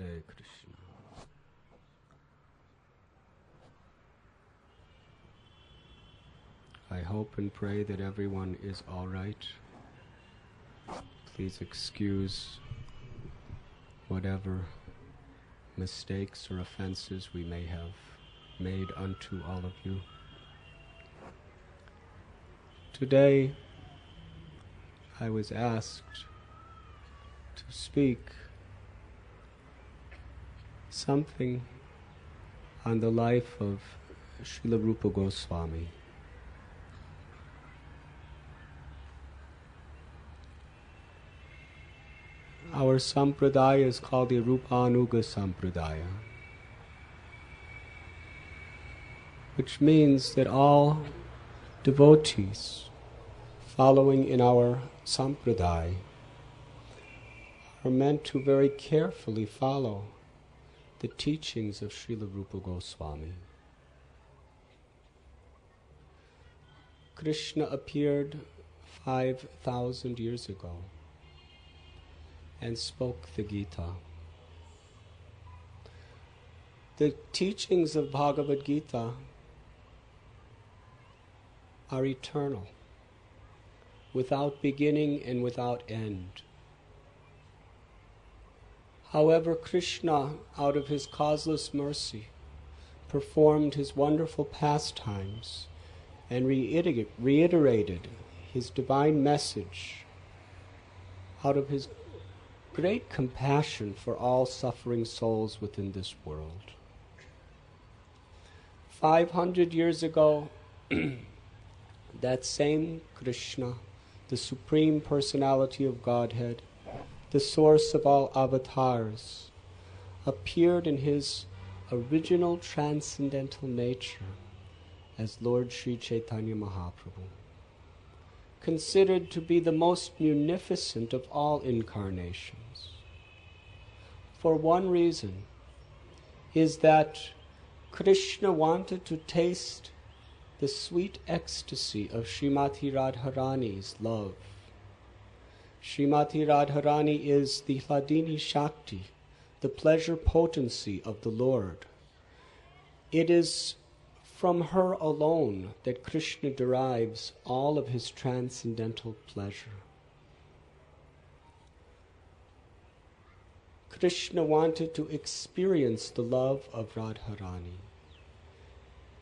Hare Krishna. I hope and pray that everyone is all right. Please excuse whatever mistakes or offenses we may have made unto all of you. Today, I was asked to speak something on the life of Srila Rupa Goswami. Our sampradaya is called the Rupanuga Sampradaya, which means that all devotees following in our sampradaya are meant to very carefully follow the teachings of Srila Rupa Goswami. Krishna appeared 5,000 years ago and spoke the Gita. The teachings of Bhagavad Gita are eternal, without beginning and without end. However, Krishna, out of his causeless mercy, performed his wonderful pastimes and reiterated his divine message out of his great compassion for all suffering souls within this world. 500 years ago, that same Krishna, the Supreme Personality of Godhead, the source of all avatars, appeared in his original transcendental nature as Lord Sri Chaitanya Mahaprabhu, considered to be the most munificent of all incarnations. For one reason is that Krishna wanted to taste the sweet ecstasy of Srimati Radharani's love. Srimati Radharani is the Hladini Shakti, the pleasure potency of the Lord. It is from her alone that Krishna derives all of his transcendental pleasure. Krishna wanted to experience the love of Radharani.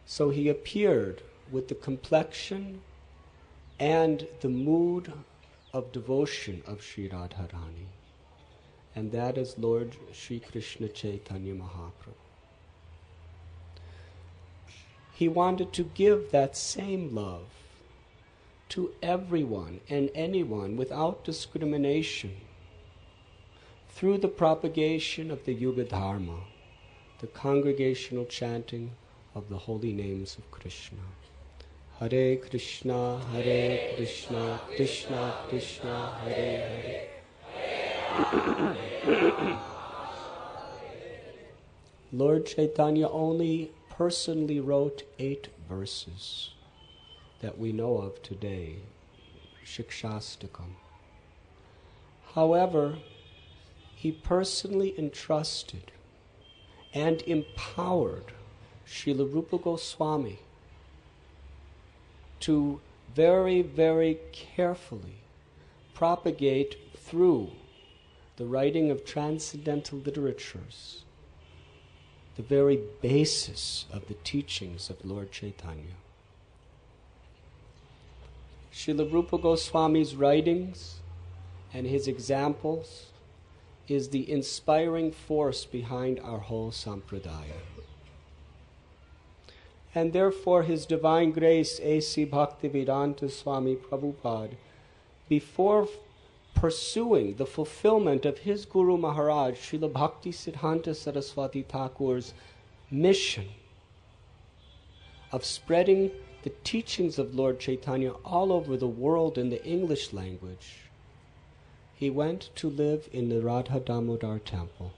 So he appeared with the complexion and the mood of devotion of Sri Radharani. And that is Lord Sri Krishna Chaitanya Mahaprabhu. He wanted to give that same love to everyone and anyone without discrimination through the propagation of the Yuga Dharma, the congregational chanting of the holy names of Krishna. Hare Krishna, Hare Krishna, Krishna Krishna, Hare Hare. Lord Chaitanya only personally wrote 8 verses that we know of today, Shikshastakam. However, he personally entrusted and empowered Srila Rupa Goswami to very, very carefully propagate through the writing of transcendental literatures the very basis of the teachings of Lord Chaitanya. Srila Rupa Goswami's writings and his examples is the inspiring force behind our whole sampradaya. And therefore His Divine Grace A.C. Bhaktivedanta Swami Prabhupada, before pursuing the fulfillment of his Guru Maharaj, Srila Bhakti Siddhanta Saraswati Thakur's mission of spreading the teachings of Lord Chaitanya all over the world in the English language, he went to live in the Radha Damodar temple,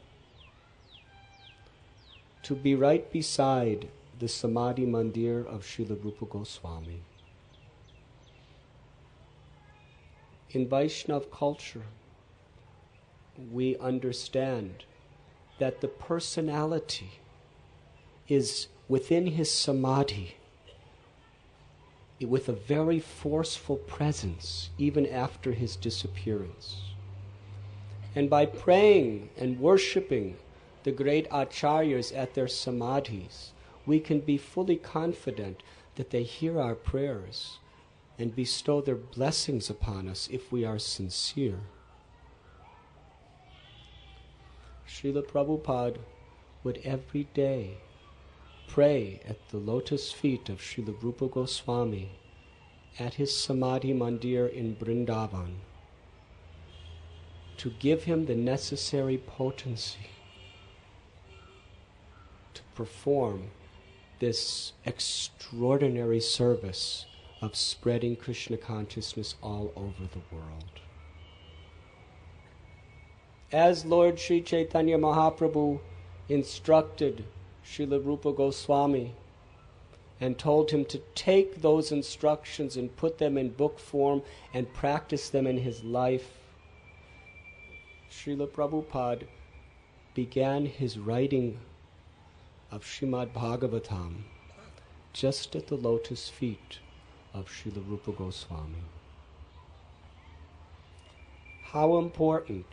to be right beside the Samadhi Mandir of Srila Rupa Goswami. In Vaishnava culture, we understand that the personality is within his samadhi with a very forceful presence even after his disappearance. And by praying and worshipping the great Acharyas at their samadhis, we can be fully confident that they hear our prayers and bestow their blessings upon us if we are sincere. Srila Prabhupada would every day pray at the lotus feet of Srila Rupa Goswami at his Samadhi Mandir in Vrindavan to give him the necessary potency to perform this extraordinary service of spreading Krishna consciousness all over the world. As Lord Sri Chaitanya Mahaprabhu instructed Srila Rupa Goswami and told him to take those instructions and put them in book form and practice them in his life, Srila Prabhupada began his writing of Srimad Bhagavatam just at the lotus feet of Srila Rupa Goswami. How important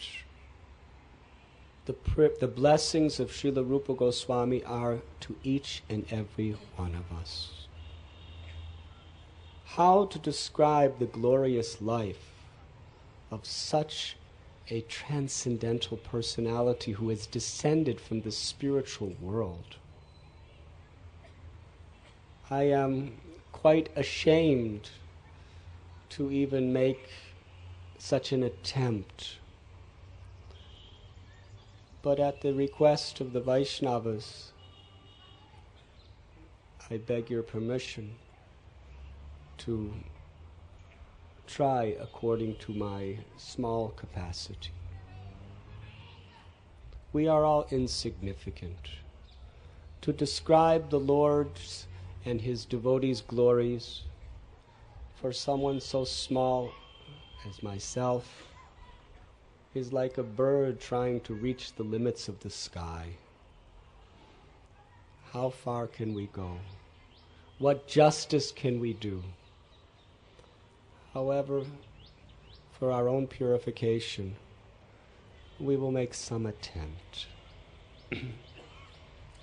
the blessings of Srila Rupa Goswami are to each and every one of us. How to describe the glorious life of such a transcendental personality who has descended from the spiritual world. I am quite ashamed to even make such an attempt. But at the request of the Vaishnavas, I beg your permission to try according to my small capacity. We are all insignificant. To describe the Lord's and His devotees' glories for someone so small as myself is like a bird trying to reach the limits of the sky. How far can we go? What justice can we do? However, for our own purification, we will make some attempt.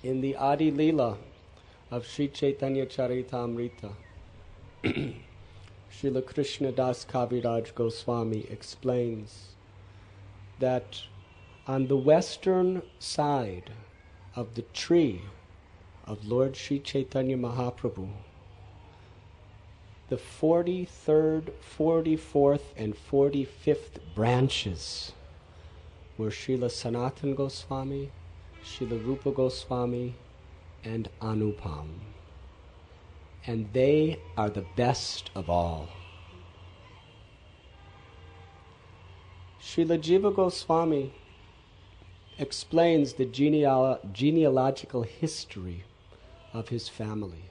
In the Adi Leela of Sri Chaitanya Charitamrita, Srila Krishna Das Kaviraj Goswami explains that on the western side of the tree of Lord Sri Chaitanya Mahaprabhu, the 43rd, 44th, and 45th branches were Srila Sanatana Goswami, Srila Rupa Goswami, and Anupam. And they are the best of all. Srila Jiva Goswami explains the genealogical history of his family.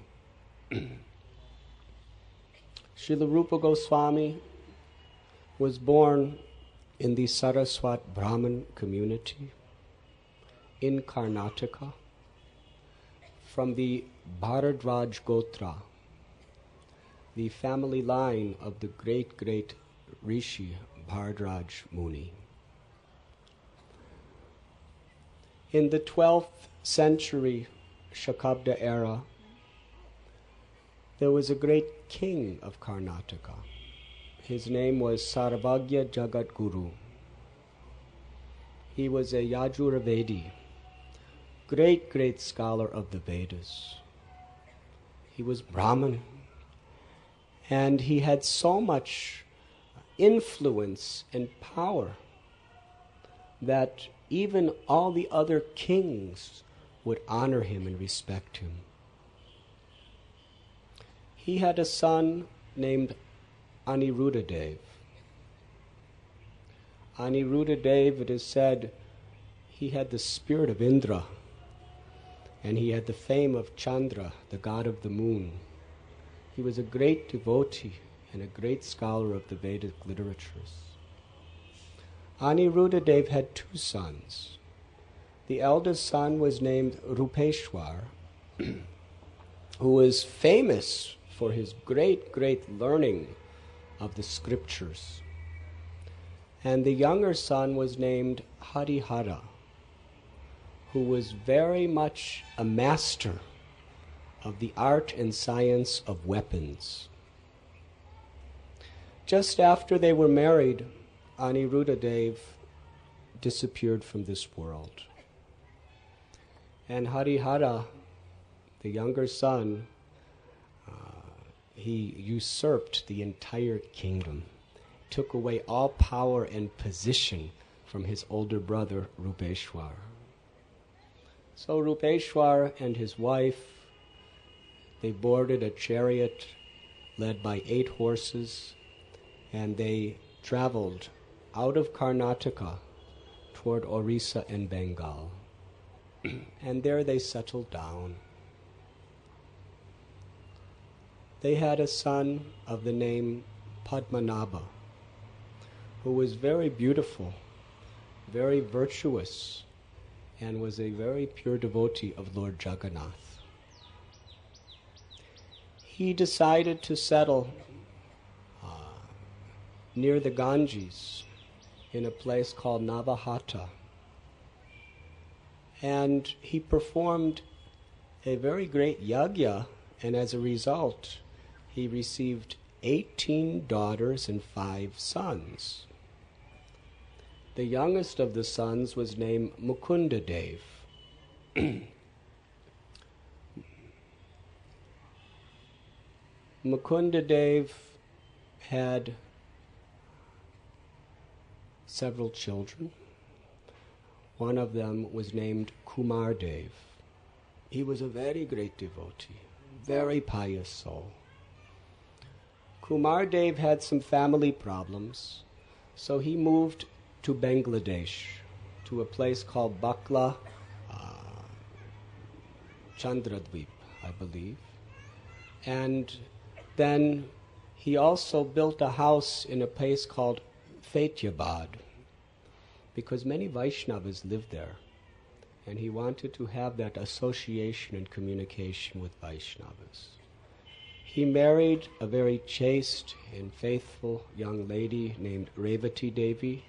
Srila Rupa Goswami was born in the Saraswat Brahmin community in Karnataka from the Bharadraj Gotra, the family line of the great Rishi Bharadraj Muni. In the 12th century Shakabda era, there was a great king of Karnataka. His name was Sarvagya Jagat Guru. He was a Yajurvedi, great scholar of the Vedas. He was Brahmin, and he had so much influence and power that even all the other kings would honor him and respect him. He had a son named Aniruddhadev. Aniruddhadev, it is said, he had the spirit of Indra, and he had the fame of Chandra, the god of the moon. He was a great devotee and a great scholar of the Vedic literatures. Aniruddhadev had two sons, The eldest son was named Rupeshwar, who was famous for his great learning of the scriptures. And the younger son was named Harihara, who was very much a master of the art and science of weapons. Just after they were married, Aniruddha Dev disappeared from this world. And Harihara, the younger son, he usurped the entire kingdom, took away all power and position from his older brother Rupeshwar. So Rupeshwar and his wife, they boarded a chariot led by 8 horses, and they traveled out of Karnataka toward Orissa and Bengal. And there they settled down. They had a son of the name Padmanabha, who was very beautiful, very virtuous, and was a very pure devotee of Lord Jagannath. He decided to settle near the Ganges in a place called Navahata. And he performed a very great yajna, and as a result, he received 18 daughters and 5 sons. The youngest of the sons was named Mukunda Dev. Mukunda Dev had several children. One of them was named Kumar Dev. He was a very great devotee, very pious soul. Kumar Dev had some family problems, so he moved to Bangladesh, to a place called Bakla Chandradweep, I believe. And then he also built a house in a place called Faityabad, because many Vaishnavas lived there, and he wanted to have that association and communication with Vaishnavas. He married a very chaste and faithful young lady named Revati Devi,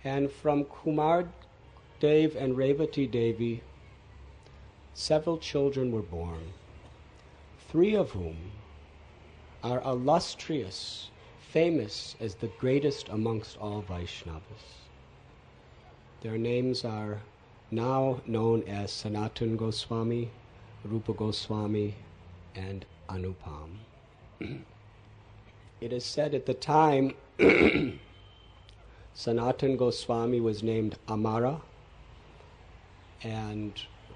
and from Kumar Dev and Revati Devi, several children were born, 3 of whom are illustrious, famous as the greatest amongst all Vaishnavas. Their names are now known as Sanatana Goswami, Rupa Goswami, and Anupam. It is said at the time Sanatana Goswami was named Amara, and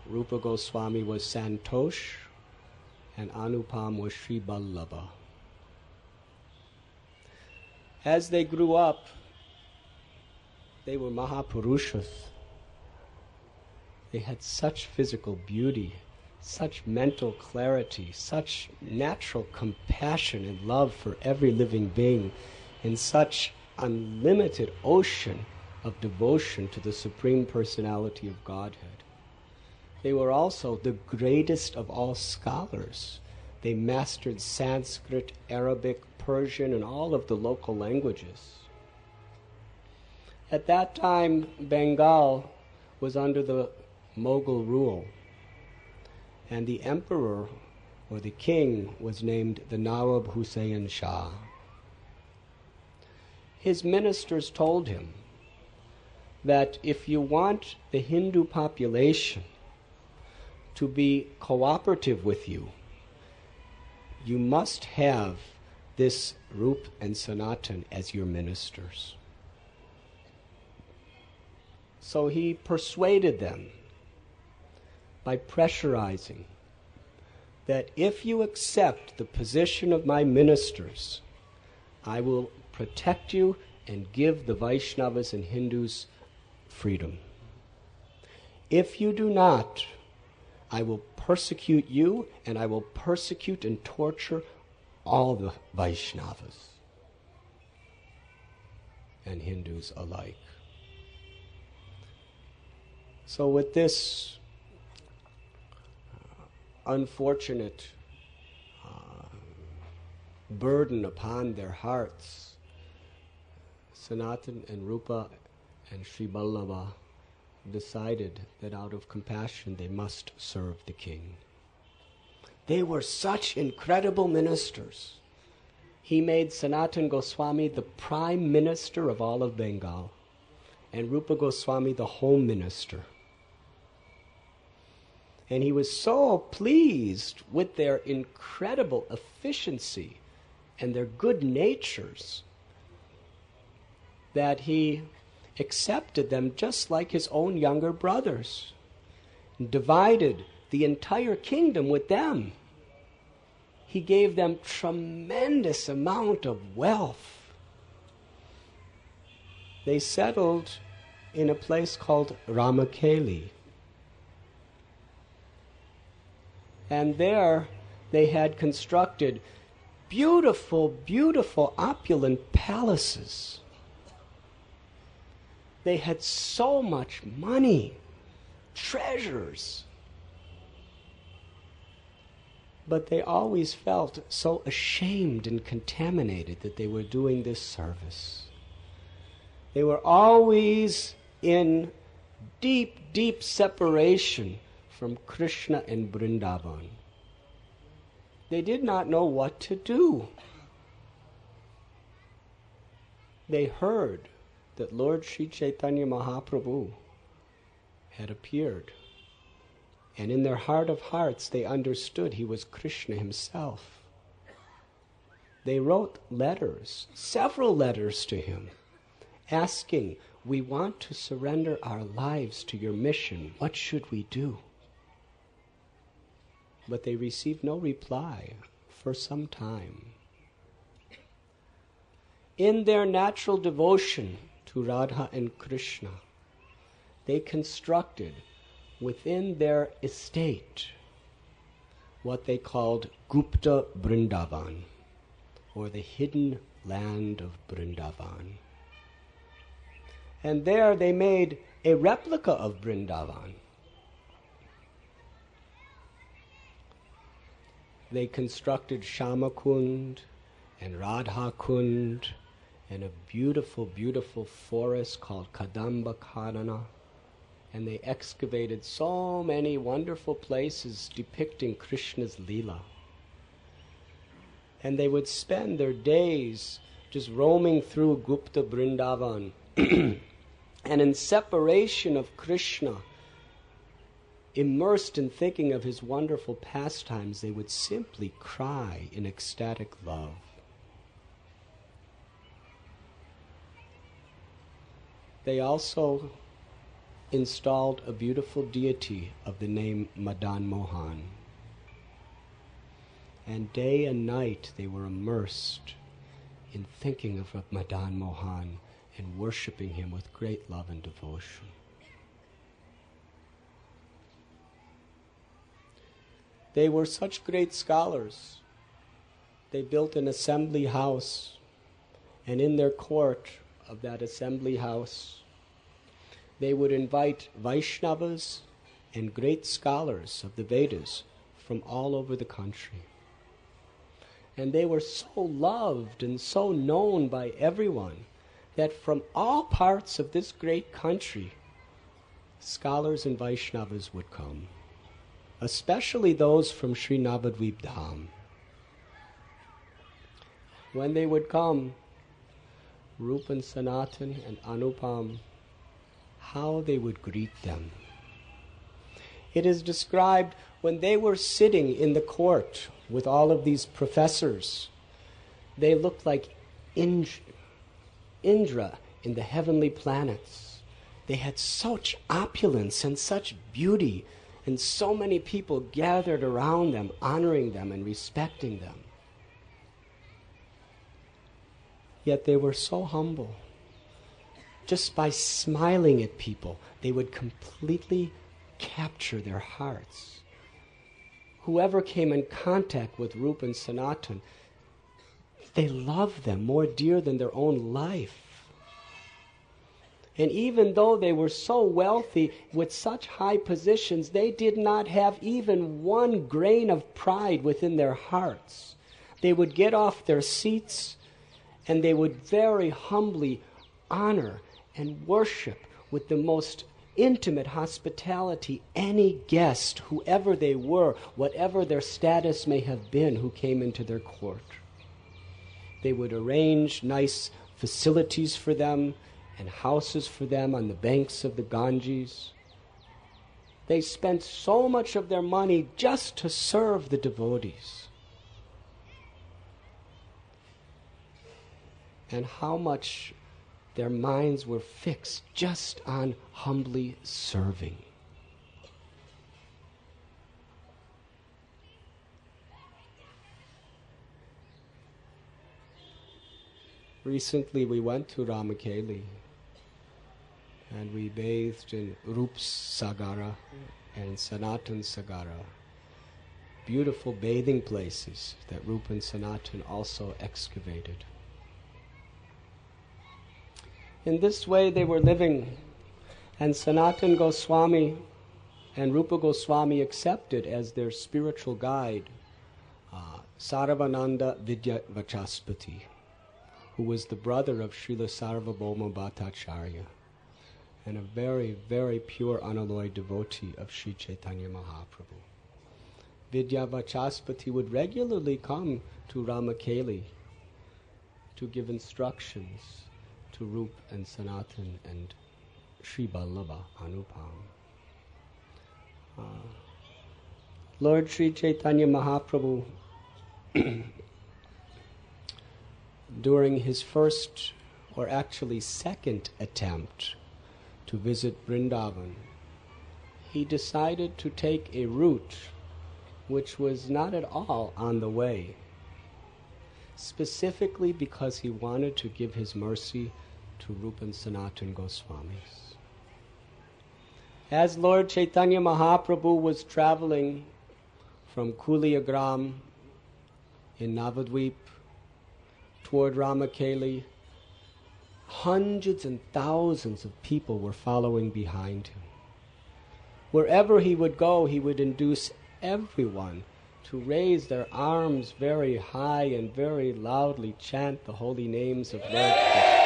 Rupa Goswami was Santosh, and Anupam was Sri Vallabha. As they grew up, they were Mahapurushas. They had such physical beauty, such mental clarity, such natural compassion and love for every living being, and such unlimited ocean of devotion to the Supreme Personality of Godhead. They were also the greatest of all scholars. They mastered Sanskrit, Arabic, Persian, and all of the local languages. At that time, Bengal was under the Mughal rule, and the emperor, or the king, was named the Nawab Hussain Shah. His ministers told him that if you want the Hindu population to be cooperative with you, you must have this Rup and Sanatan as your ministers. So he persuaded them by pressurizing that if you accept the position of my ministers, I will protect you and give the Vaishnavas and Hindus freedom. If you do not, I will persecute you, and I will persecute and torture all the Vaishnavas and Hindus alike. So with this unfortunate burden upon their hearts, Sanatana and Rupa and Sri Vallabha decided that out of compassion they must serve the king. They were such incredible ministers. He made Sanatana Goswami the prime minister of all of Bengal, and Rupa Goswami the home minister. And he was so pleased with their incredible efficiency and their good natures that he accepted them just like his own younger brothers, and divided the entire kingdom with them. He gave them tremendous amount of wealth. They settled in a place called Ramakeli. And there they had constructed beautiful, beautiful, opulent palaces. They had so much money, treasures. But they always felt so ashamed and contaminated that they were doing this service. They were always in deep, deep separation from Krishna and Vrindavan. They did not know what to do. They heard that Lord Sri Chaitanya Mahaprabhu had appeared. And in their heart of hearts, they understood he was Krishna himself. They wrote letters, several letters to him, asking, "We want to surrender our lives to your mission. What should we do?" But they received no reply for some time. In their natural devotion to Radha and Krishna, they constructed within their estate what they called Gupta Vrindavan, or the hidden land of Vrindavan. And there they made a replica of Vrindavan. They constructed Shamakund and Radha Kund and a beautiful, beautiful forest called Kadamba Karana. And they excavated so many wonderful places depicting Krishna's Leela. And they would spend their days just roaming through Gupta Vrindavan and in separation of Krishna, immersed in thinking of his wonderful pastimes, they would simply cry in ecstatic love. They also installed a beautiful deity of the name Madan Mohan. And day and night they were immersed in thinking of Madan Mohan and worshipping him with great love and devotion. They were such great scholars. They built an assembly house, and in their court of that assembly house, they would invite Vaishnavas and great scholars of the Vedas from all over the country. And they were so loved and so known by everyone that from all parts of this great country, scholars and Vaishnavas would come, especially those from Sri Navadvip Dham. When they would come, Rup and Sanatan and Anupam, how they would greet them. It is described when they were sitting in the court with all of these professors, they looked like Indra in the heavenly planets. They had such opulence and such beauty, and so many people gathered around them, honoring them and respecting them. Yet they were so humble. Just by smiling at people, they would completely capture their hearts. Whoever came in contact with Rupa and Sanatan, they loved them more dear than their own life. And even though they were so wealthy, with such high positions, they did not have even one grain of pride within their hearts. They would get off their seats and they would very humbly honor and worship with the most intimate hospitality any guest, whoever they were, whatever their status may have been, who came into their court. They would arrange nice facilities for them and houses for them on the banks of the Ganges. They spent so much of their money just to serve the devotees. And how much their minds were fixed just on humbly serving. Recently we went to Ramakeli and we bathed in Rup Sagara and Sanatan Sagara, beautiful bathing places that Rup and Sanatan also excavated. In this way they were living, and Sanatan Goswami and Rupa Goswami accepted as their spiritual guide Sarvananda Vidya Vachaspati, who was the brother of Srila Sarvabhauma Bhattacharya, and a very, very pure, unalloyed devotee of Sri Chaitanya Mahaprabhu. Vidya Vachaspati would regularly come to Ramakeli to give instructions to Rup and Sanatan and Sri Vallabha Anupam. Lord Sri Chaitanya Mahaprabhu, during his first, or actually second attempt to visit Vrindavan, he decided to take a route which was not at all on the way, specifically because he wanted to give his mercy to Rupa and Sanatan Goswamis. As Lord Chaitanya Mahaprabhu was traveling from Kuliagram in Navadvip toward Ramakeli, hundreds and thousands of people were following behind him. Wherever he would go, he would induce everyone to raise their arms very high and very loudly chant the holy names of Lord Krishna.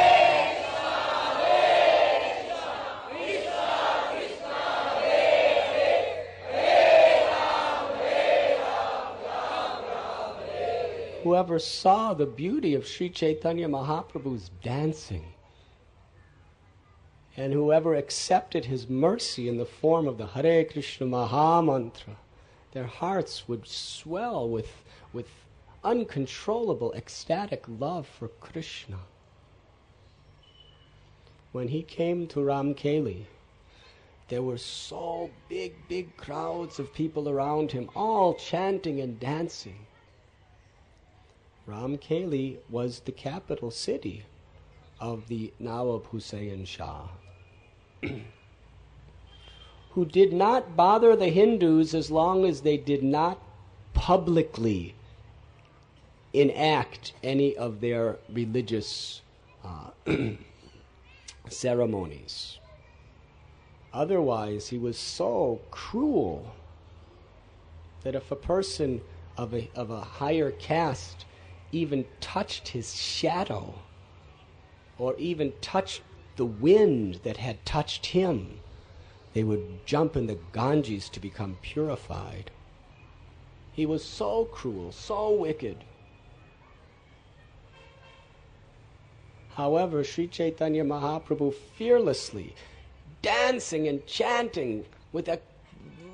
Whoever saw the beauty of Sri Chaitanya Mahaprabhu's dancing, and whoever accepted his mercy in the form of the Hare Krishna Maha Mantra, their hearts would swell with uncontrollable ecstatic love for Krishna. When he came to Ramkeli, there were so big crowds of people around him, all chanting and dancing. Ramkeli was the capital city of the Nawab Hussain Shah, who did not bother the Hindus as long as they did not publicly enact any of their religious ceremonies. Otherwise, he was so cruel that if a person of a higher caste even touched his shadow, or even touched the wind that had touched him, they would jump in the Ganges to become purified. He was so cruel, so wicked. However, Sri Chaitanya Mahaprabhu fearlessly, dancing and chanting with a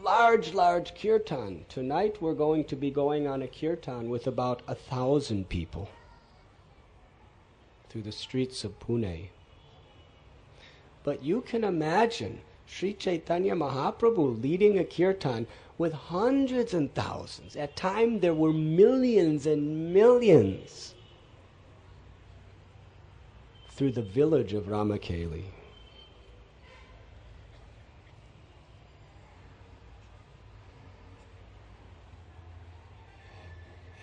large kirtan. Tonight we're going to be going on a kirtan with about 1,000 people through the streets of Pune. But you can imagine Sri Chaitanya Mahaprabhu leading a kirtan with hundreds and thousands. At times there were millions and millions through the village of Ramakeli.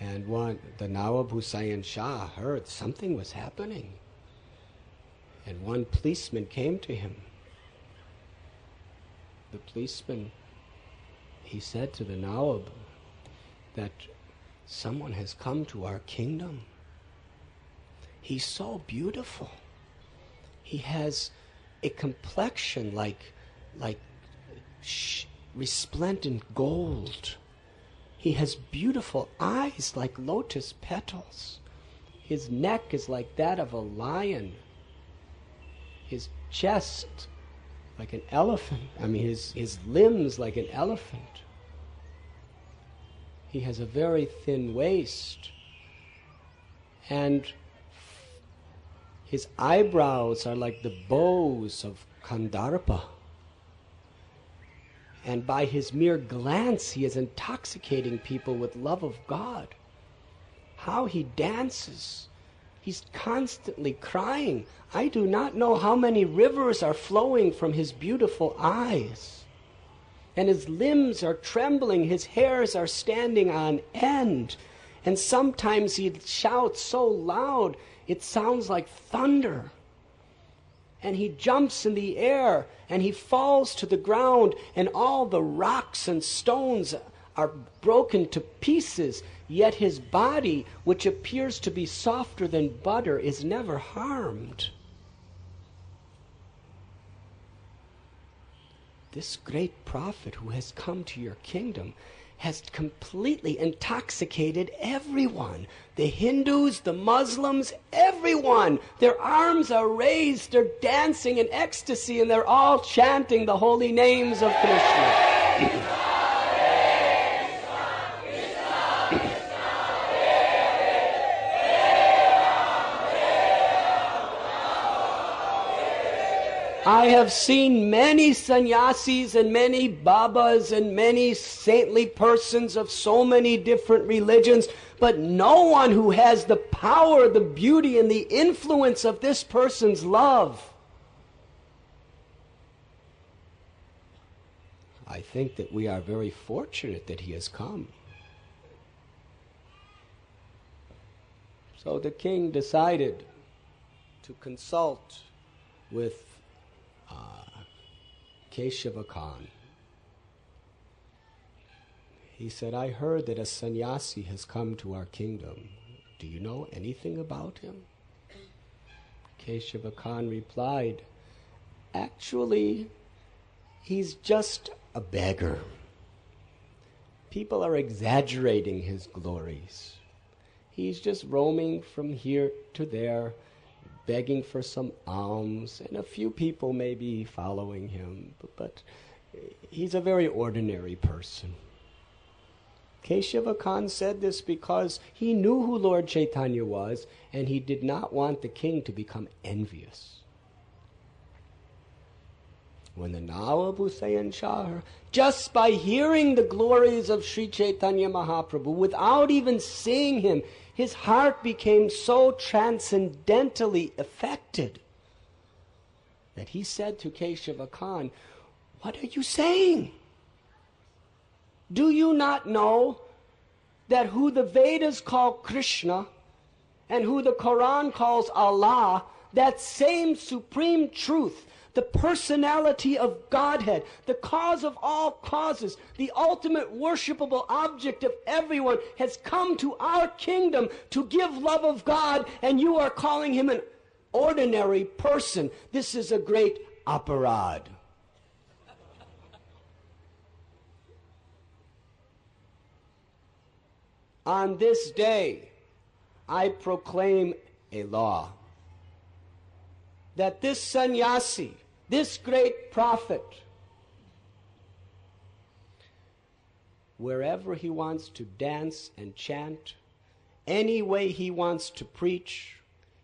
And the Nawab Hussain Shah heard something was happening. And one policeman came to him. The policeman, he said to the Nawab that someone has come to our kingdom. He's so beautiful. He has a complexion like resplendent gold. He has beautiful eyes like lotus petals. His neck is like that of a lion. His chest like an elephant. His limbs like an elephant. He has a very thin waist. And his eyebrows are like the bows of Kandharpa. And by his mere glance, he is intoxicating people with love of God. How he dances. He's constantly crying. I do not know how many rivers are flowing from his beautiful eyes. And his limbs are trembling. His hairs are standing on end. And sometimes he shouts so loud, it sounds like thunder. And he jumps in the air, and he falls to the ground, and all the rocks and stones are broken to pieces, yet his body, which appears to be softer than butter, is never harmed. This great prophet who has come to your kingdom has completely intoxicated everyone. The Hindus, the Muslims, everyone. Their arms are raised, they're dancing in ecstasy, and they're all chanting the holy names of Krishna. I have seen many sannyasis and many babas and many saintly persons of so many different religions, but no one who has the power, the beauty, and the influence of this person's love. I think that we are very fortunate that he has come. So the king decided to consult with Keshava Khan. He said, I heard that a sannyasi has come to our kingdom. Do you know anything about him? Keshava Khan replied, actually, he's just a beggar. People are exaggerating his glories. He's just roaming from here to there, begging for some alms, and a few people may be following him, but he's a very ordinary person. Keshava Khan said this because he knew who Lord Chaitanya was, and he did not want the king to become envious. When the Nawab Hussain Shah, just by hearing the glories of Sri Chaitanya Mahaprabhu, without even seeing him, his heart became so transcendentally affected that he said to Keshava Khan, what are you saying? Do you not know that who the Vedas call Krishna and who the Quran calls Allah, that same supreme truth, the personality of Godhead, the cause of all causes, the ultimate worshipable object of everyone, has come to our kingdom to give love of God, and you are calling him an ordinary person. This is a great aparad. On this day, I proclaim a law that this sannyasi, this great prophet, wherever he wants to dance and chant, any way he wants to preach,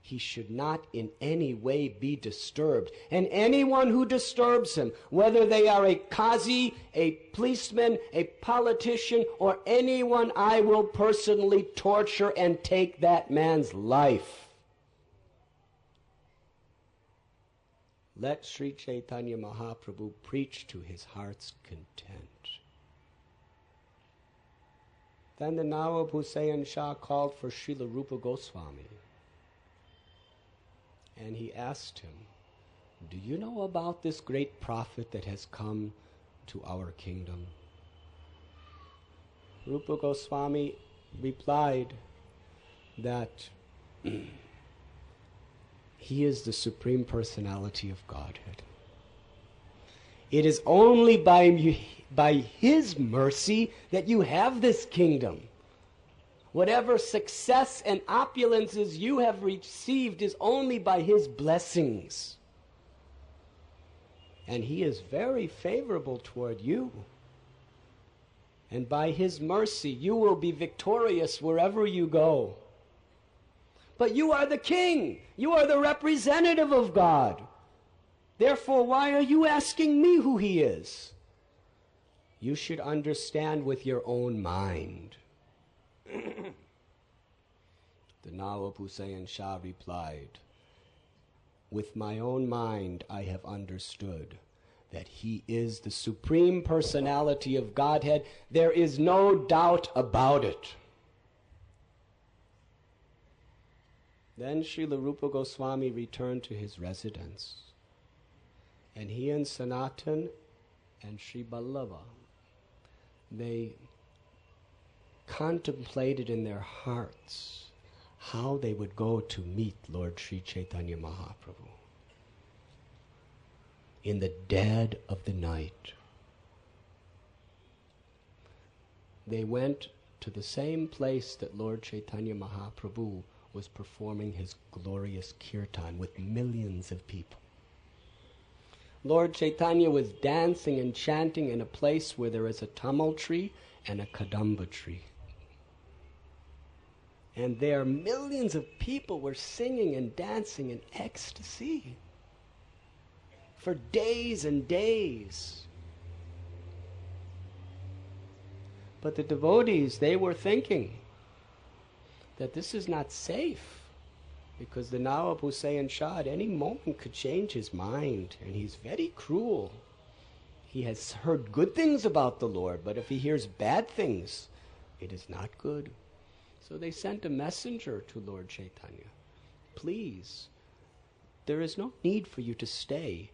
he should not in any way be disturbed. And anyone who disturbs him, whether they are a qazi, a policeman, a politician, or anyone, I will personally torture and take that man's life. Let Sri Chaitanya Mahaprabhu preach to his heart's content. Then the Nawab Hussain Shah called for Srila Rupa Goswami. And he asked him, do you know about this great prophet that has come to our kingdom? Rupa Goswami replied that he is the Supreme Personality of Godhead. It is only by his mercy that you have this kingdom. Whatever success and opulences you have received is only by his blessings. And he is very favorable toward you. And by his mercy, you will be victorious wherever you go. But you are the king. You are the representative of God. Therefore, why are you asking me who he is? You should understand with your own mind. The Nawab Hussain Shah replied, with my own mind I have understood that he is the Supreme Personality of Godhead. There is no doubt about it. Then Srila Rupa Goswami returned to his residence, and he and Sanatan and Sri Ballava, they contemplated in their hearts how they would go to meet Lord Sri Chaitanya Mahaprabhu. In the dead of the night, they went to the same place that Lord Chaitanya Mahaprabhu was performing his glorious kirtan with millions of people. Lord Chaitanya was dancing and chanting in a place where there is a tamal tree and a kadamba tree. And there millions of people were singing and dancing in ecstasy for days and days. But the devotees, they were thinking that this is not safe, because the Nawab Hussain Shah at any moment could change his mind, and he's very cruel. He has heard good things about the Lord, but if he hears bad things, it is not good. So they sent a messenger to Lord Chaitanya. Please, there is no need for you to stay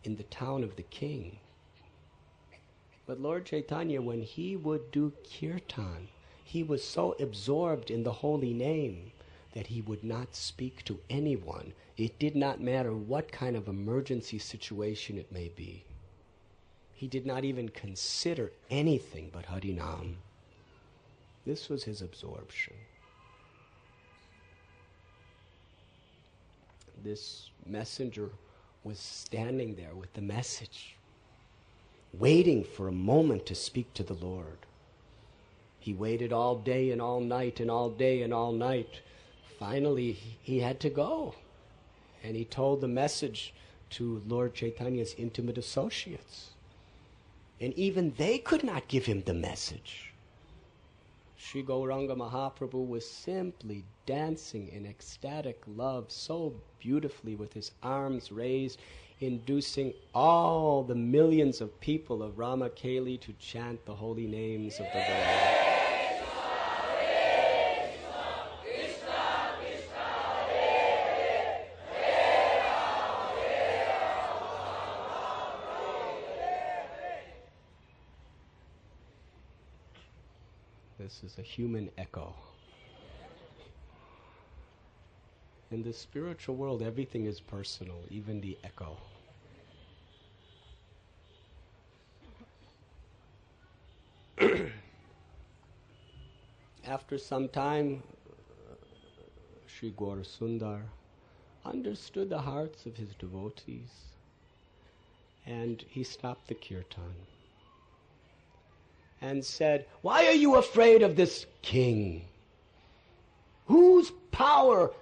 in the town of the king. But Lord Chaitanya, when he would do kirtan, he was so absorbed in the holy name that he would not speak to anyone. It did not matter what kind of emergency situation it may be. He did not even consider anything but Harinam. This was his absorption. This messenger was standing there with the message, waiting for a moment to speak to the Lord. He waited all day and all night and all day and all night. Finally, he had to go. And he told the message to Lord Chaitanya's intimate associates. And even they could not give him the message. Sri Gauranga Mahaprabhu was simply dancing in ecstatic love so beautifully with his arms raised, inducing all the millions of people of Ramakeli to chant the holy names of the Lord. This is a human echo. In the spiritual world, everything is personal, even the echo. After some time, Sri Gaur Sundar understood the hearts of his devotees, and he stopped the kirtan and said, "Why are you afraid of this king? Whose power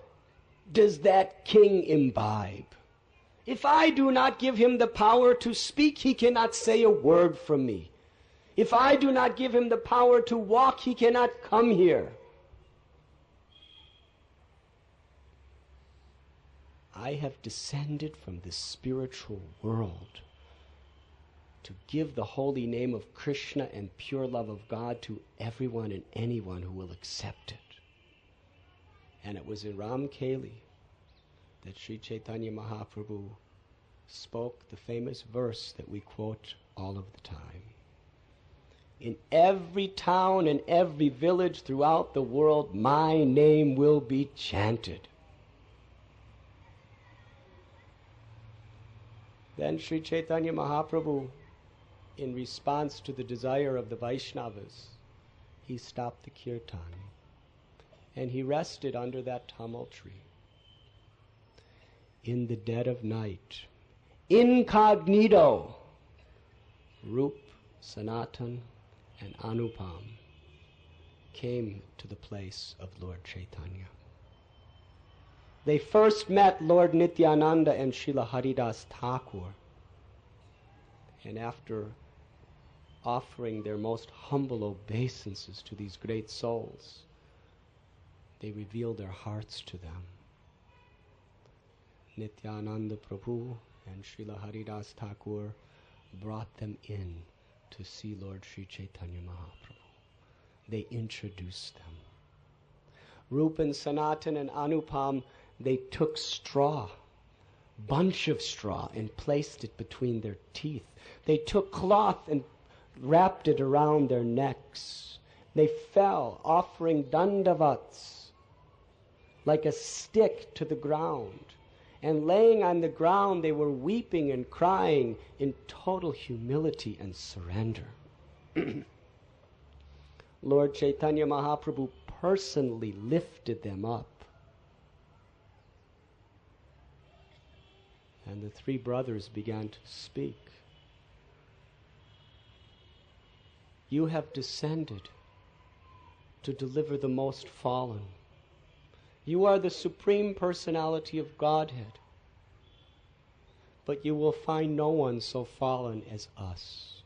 does that king imbibe? If I do not give him the power to speak, he cannot say a word from me. If I do not give him the power to walk, he cannot come here. I have descended from the spiritual world to give the holy name of Krishna and pure love of God to everyone and anyone who will accept it." And it was in Ramkeli that Sri Chaitanya Mahaprabhu spoke the famous verse that we quote all of the time. In every town and every village throughout the world, my name will be chanted. Then Sri Chaitanya Mahaprabhu, in response to the desire of the Vaishnavas, he stopped the kirtan and he rested under that tamul tree. In the dead of night, incognito, Rup, Sanatan, and Anupam came to the place of Lord Chaitanya. They first met Lord Nityananda and Srila Haridas Thakur, and after offering their most humble obeisances to these great souls, they revealed their hearts to them. Nityananda Prabhu and Srila Haridas Thakur brought them in to see Lord Sri Chaitanya Mahaprabhu. They introduced them. Rupa and Sanatan and Anupam, they took straw, bunch of straw, and placed it between their teeth. They took cloth and wrapped it around their necks. They fell, offering dandavats, like a stick to the ground. And laying on the ground, they were weeping and crying in total humility and surrender. Lord Chaitanya Mahaprabhu personally lifted them up. And the three brothers began to speak. You have descended to deliver the most fallen. You are the Supreme Personality of Godhead. But you will find no one so fallen as us.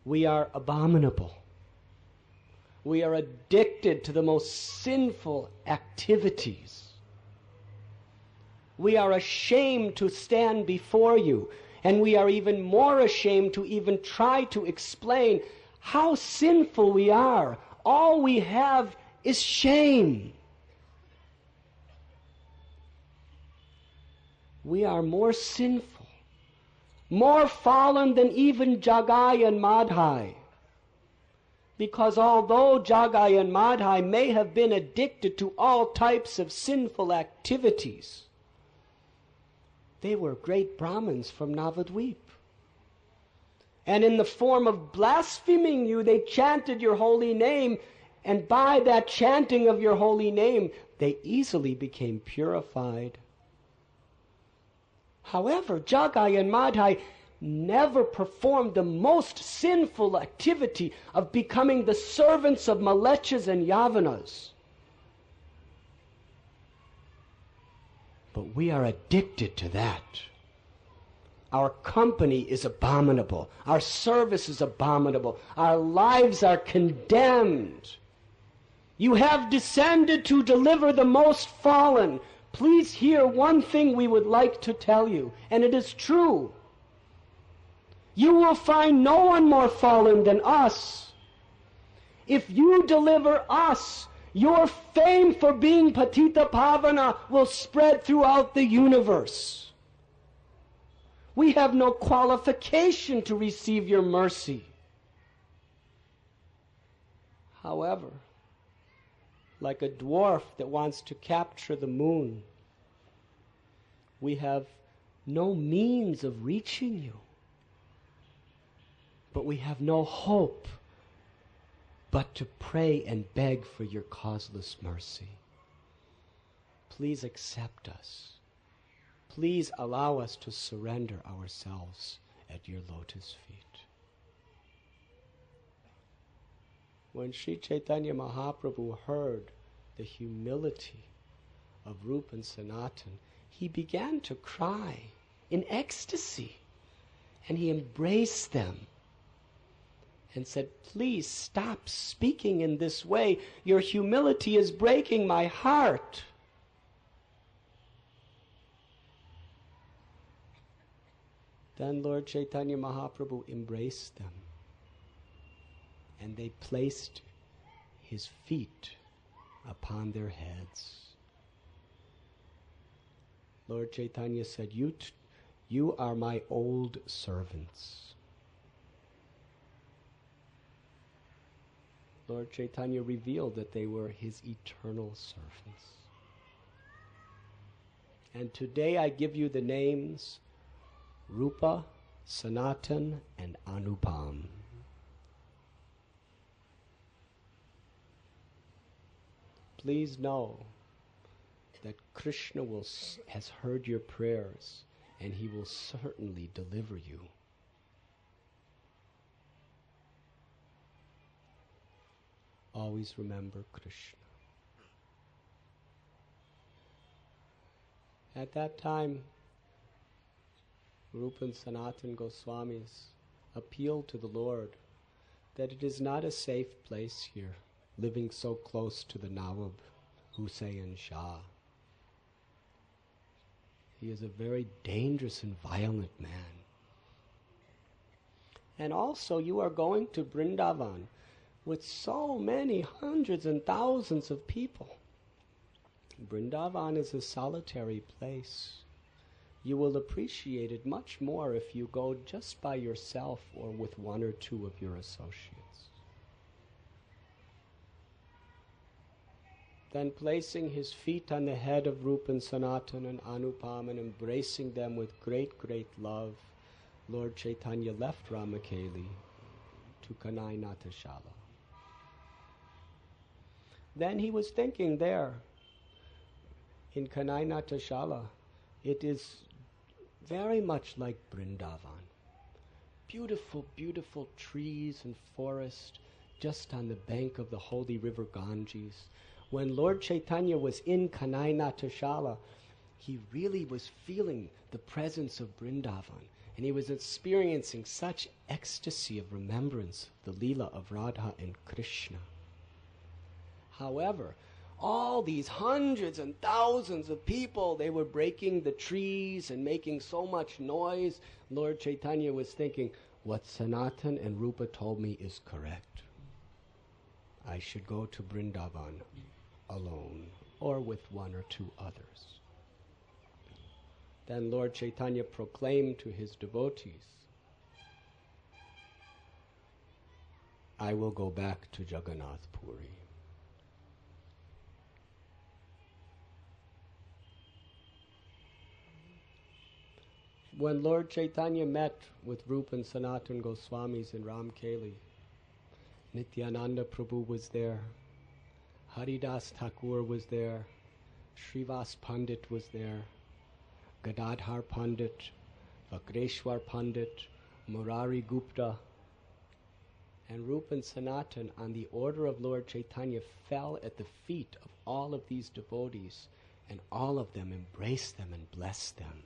We are abominable. We are addicted to the most sinful activities. We are ashamed to stand before you, and we are even more ashamed to even try to explain how sinful we are. All we have is shame. We are more sinful, more fallen than even Jagai and Madhai. Because although Jagai and Madhai may have been addicted to all types of sinful activities, they were great Brahmins from Navadvip. And in the form of blaspheming you, they chanted your holy name, and by that chanting of your holy name, they easily became purified. However, Jagai and Madhai never performed the most sinful activity of becoming the servants of Malechas and Yavanas. But we are addicted to that. Our company is abominable. Our service is abominable. Our lives are condemned. You have descended to deliver the most fallen. Please hear one thing we would like to tell you, and it is true. You will find no one more fallen than us. If you deliver us, your fame for being Patita Pavana will spread throughout the universe. We have no qualification to receive your mercy. However, like a dwarf that wants to capture the moon, we have no means of reaching you. But we have no hope but to pray and beg for your causeless mercy. Please accept us. Please allow us to surrender ourselves at your lotus feet. When Sri Chaitanya Mahaprabhu heard the humility of Rupa and Sanatan, he began to cry in ecstasy, and he embraced them and said, please stop speaking in this way. Your humility is breaking my heart. Then Lord Chaitanya Mahaprabhu embraced them, and they placed his feet upon their heads. Lord Chaitanya said, you are my old servants. Lord Chaitanya revealed that they were his eternal servants. And today I give you the names Rupa, Sanatan, and Anupam. Please know that Krishna has heard your prayers, and he will certainly deliver you. Always remember Krishna. At that time, Rupa and Sanatan Goswamis appealed to the Lord that it is not a safe place here, living so close to the Nawab, Hussain Shah. He is a very dangerous and violent man. And also you are going to Vrindavan with so many hundreds and thousands of people. Vrindavan is a solitary place. You will appreciate it much more if you go just by yourself or with one or two of your associates. Then placing his feet on the head of Rupa and Sanatan and Anupam and embracing them with great, great love, Lord Chaitanya left Ramakeli to Kanai Natashala. Then he was thinking there, in Kanai Natashala, it is very much like Vrindavan. Beautiful, beautiful trees and forest just on the bank of the holy river Ganges. When Lord Chaitanya was in Kanai Natashala, he really was feeling the presence of Vrindavan, and he was experiencing such ecstasy of remembrance of the Leela of Radha and Krishna. However, all these hundreds and thousands of people, they were breaking the trees and making so much noise. Lord Chaitanya was thinking, what Sanatan and Rupa told me is correct. I should go to Vrindavan alone or with one or two others. Then Lord Chaitanya proclaimed to his devotees, I will go back to Jagannath Puri. When Lord Chaitanya met with Rupa and Sanatan Goswamis in Ramkeli, Nityananda Prabhu was there, Haridas Thakur was there, Srivas Pandit was there, Gadadhar Pandit, Vakreshwar Pandit, Murari Gupta, and Rupa and Sanatan, on the order of Lord Chaitanya, fell at the feet of all of these devotees, and all of them embraced them and blessed them.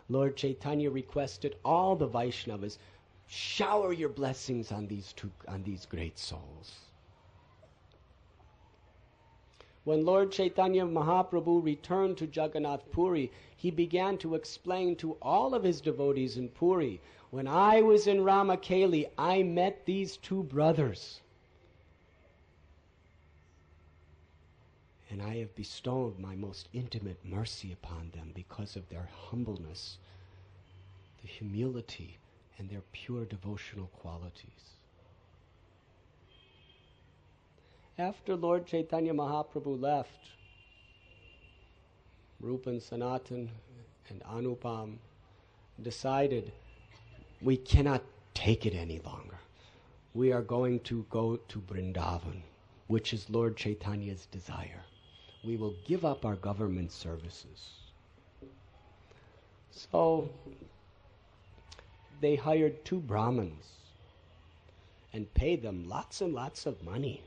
Lord Chaitanya requested all the Vaishnavas, shower your blessings on these great souls. When Lord Chaitanya Mahaprabhu returned to Jagannath Puri, he began to explain to all of his devotees in Puri, when I was in Ramakeli, I met these two brothers. And I have bestowed my most intimate mercy upon them because of their humbleness, the humility, and their pure devotional qualities. After Lord Chaitanya Mahaprabhu left, Rupa and Sanatan and Anupam decided, we cannot take it any longer. We are going to go to Vrindavan, which is Lord Chaitanya's desire. We will give up our government services. So they hired two Brahmins and paid them lots and lots of money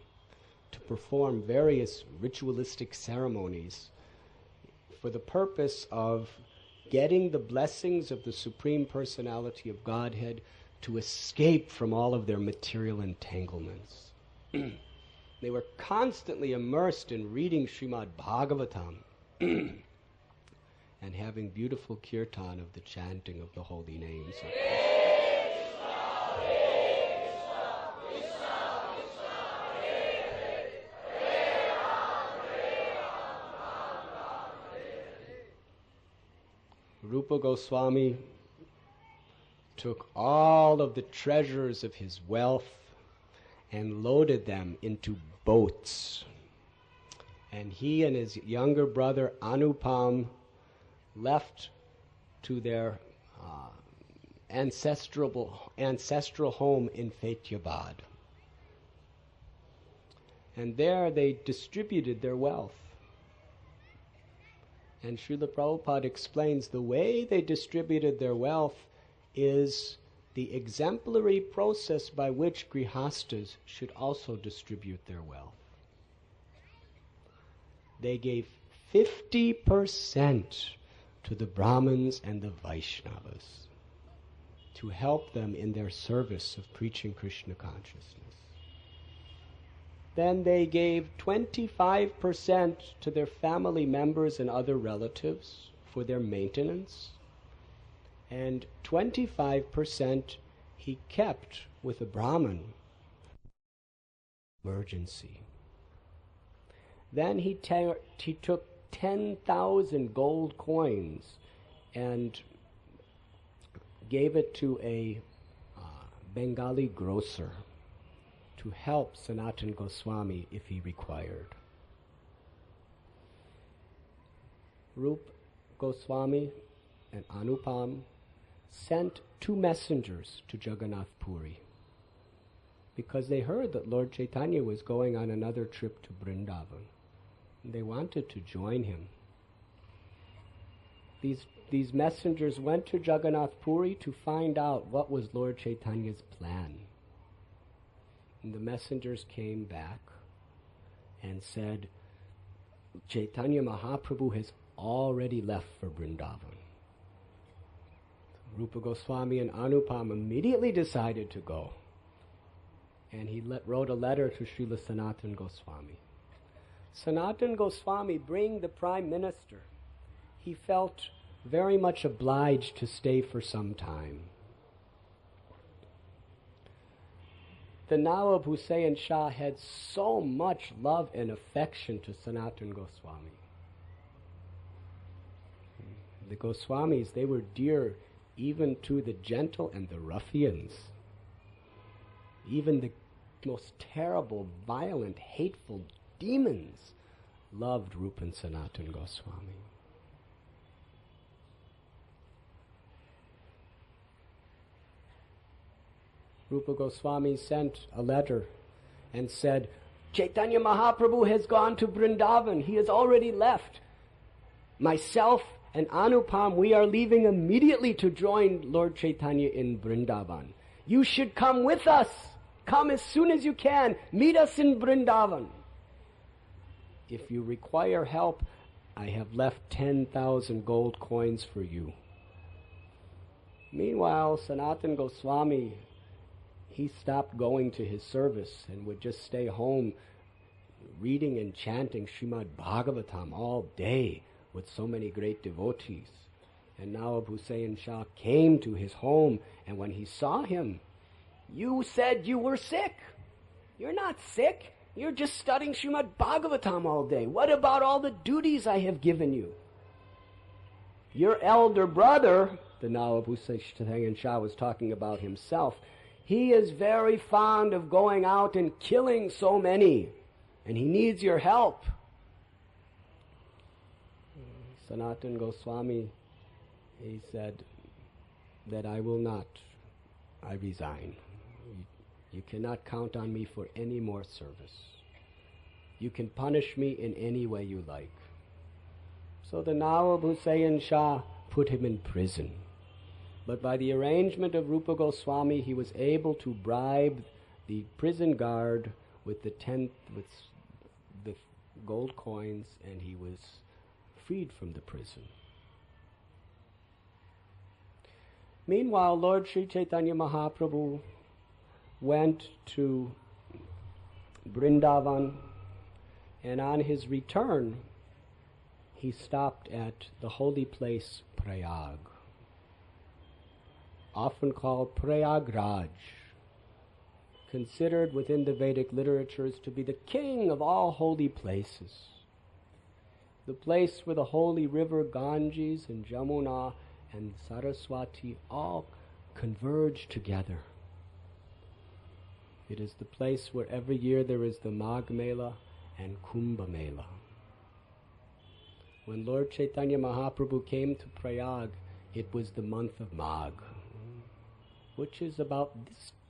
to perform various ritualistic ceremonies for the purpose of getting the blessings of the Supreme Personality of Godhead to escape from all of their material entanglements. They were constantly immersed in reading Srimad Bhagavatam and having beautiful kirtan of the chanting of the holy names of Krishna. Rupa Goswami took all of the treasures of his wealth and loaded them into boats. And he and his younger brother Anupam left to their ancestral home in Faityabad. And there they distributed their wealth. And Srila Prabhupada explains the way they distributed their wealth is the exemplary process by which grihastas should also distribute their wealth. They gave 50% to the Brahmins and the Vaishnavas to help them in their service of preaching Krishna consciousness. Then they gave 25% to their family members and other relatives for their maintenance, and 25% he kept with a Brahmin emergency. Then he took 10,000 gold coins and gave it to a Bengali grocer to help Sanatan Goswami if he required. Rupa Goswami and Anupam sent 2 messengers to Jagannath Puri because they heard that Lord Chaitanya was going on another trip to Vrindavan. They wanted to join him. These messengers went to Jagannath Puri to find out what was Lord Chaitanya's plan. And the messengers came back and said, Chaitanya Mahaprabhu has already left for Vrindavan. Rupa Goswami and Anupam immediately decided to go. And he wrote a letter to Srila Sanatan Goswami. Sanatan Goswami, being the Prime Minister, he felt very much obliged to stay for some time. The Nawab Hussain Shah had so much love and affection to Sanatan Goswami. The Goswamis, they were dear even to the gentle and the ruffians. Even the most terrible, violent, hateful demons loved Rupa and Sanatan Goswami. Rupa Goswami sent a letter and said, Chaitanya Mahaprabhu has gone to Vrindavan. He has already left. Myself and Anupam, we are leaving immediately to join Lord Chaitanya in Vrindavan. You should come with us. Come as soon as you can. Meet us in Vrindavan. If you require help, I have left 10,000 gold coins for you. Meanwhile, Sanatan Goswami, he stopped going to his service and would just stay home reading and chanting Srimad Bhagavatam all day with so many great devotees. And Nawab Hussain Shah came to his home, and when he saw him, you said you were sick. You're not sick. You're just studying Srimad Bhagavatam all day. What about all the duties I have given you? Your elder brother, the Nawab Hussain Shah was talking about himself, he is very fond of going out and killing so many, and he needs your help. Sanatan Goswami, he said that I will not. I resign. You cannot count on me for any more service. You can punish me in any way you like. So the Nawab Hussain Shah put him in prison. But by the arrangement of Rupa Goswami, he was able to bribe the prison guard with the gold coins, and he was freed from the prison. Meanwhile, Lord Sri Chaitanya Mahaprabhu went to Vrindavan, and on his return, he stopped at the holy place Prayag, often called Prayagraj, considered within the Vedic literatures to be the king of all holy places, the place where the holy river Ganges and Jamuna and Saraswati all converge together. It is the place where every year there is the Magh Mela and Kumbh Mela. When Lord Chaitanya Mahaprabhu came to Prayag, it was the month of Magh, which is about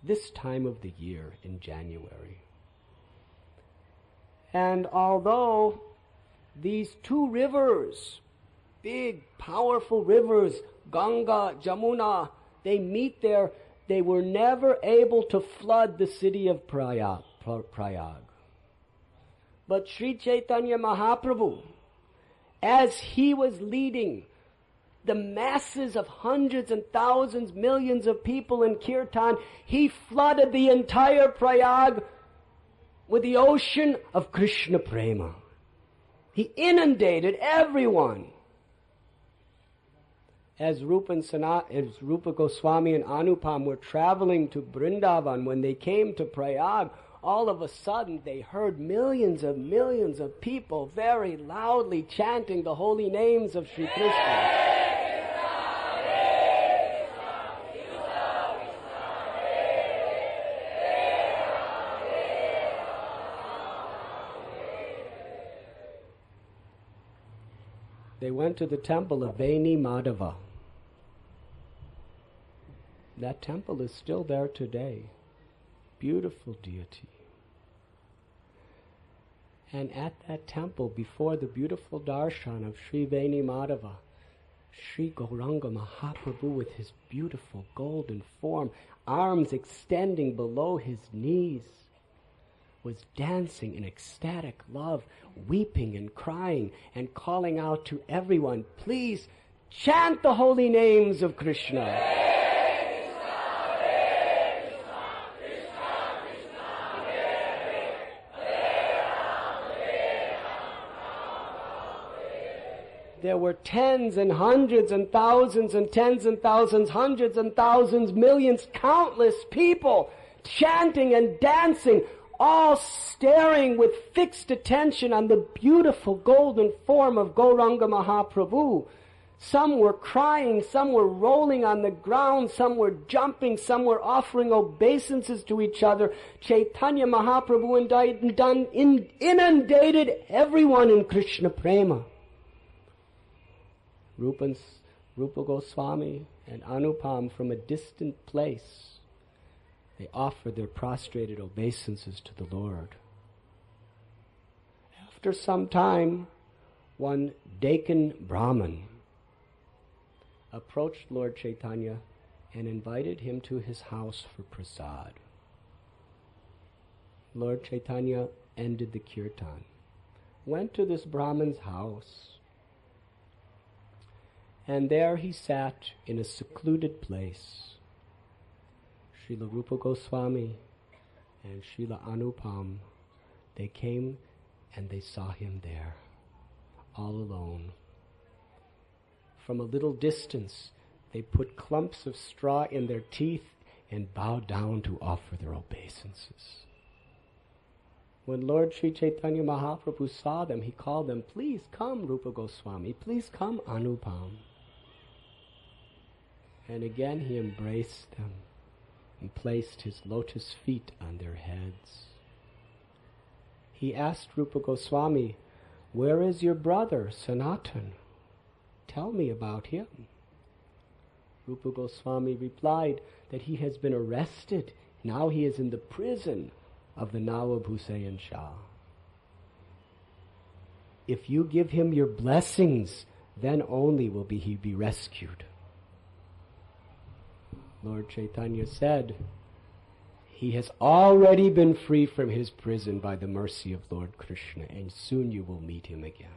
this time of the year in January. And although these two rivers, big, powerful rivers, Ganga, Jamuna, they meet there, they were never able to flood the city of Prayag. But Sri Chaitanya Mahaprabhu, as he was leading the masses of hundreds and thousands, millions of people in Kirtan, he flooded the entire Prayag with the ocean of Krishna Prema. He inundated everyone. As Rupa Goswami and Anupam were traveling to Vrindavan, when they came to Prayag, all of a sudden they heard millions of people very loudly chanting the holy names of Sri Krishna. They went to the temple of Veni Madhava. That temple is still there today. Beautiful deity. And at that temple, before the beautiful darshan of Sri Veni Madhava, Sri Gauranga Mahaprabhu, with his beautiful golden form, arms extending below his knees, was dancing in ecstatic love, weeping and crying and calling out to everyone, please chant the holy names of Krishna. There were tens and hundreds and thousands and tens and thousands, hundreds and thousands, millions, countless people chanting and dancing, all staring with fixed attention on the beautiful golden form of Gauranga Mahaprabhu. Some were crying, some were rolling on the ground, some were jumping, some were offering obeisances to each other. Chaitanya Mahaprabhu inundated everyone in Krishna Prema. Rupa Goswami and Anupam, from a distant place, they offered their prostrated obeisances to the Lord. After some time, one Deccan Brahmin approached Lord Chaitanya and invited him to his house for prasad. Lord Chaitanya ended the kirtan, went to this Brahmin's house, and there he sat in a secluded place. Srila Rupa Goswami and Srila Anupam, they came and they saw him there, all alone. From a little distance, they put clumps of straw in their teeth and bowed down to offer their obeisances. When Lord Sri Chaitanya Mahaprabhu saw them, he called them, please come, Rupa Goswami, please come, Anupam. And again he embraced them and placed his lotus feet on their heads. He asked Rupa Goswami, where is your brother, Sanatan? Tell me about him. Rupa Goswami replied that he has been arrested. Now he is in the prison of the Nawab Hussain Shah. If you give him your blessings, then only will he be rescued. Lord Chaitanya said, he has already been free from his prison by the mercy of Lord Krishna, and soon you will meet him again.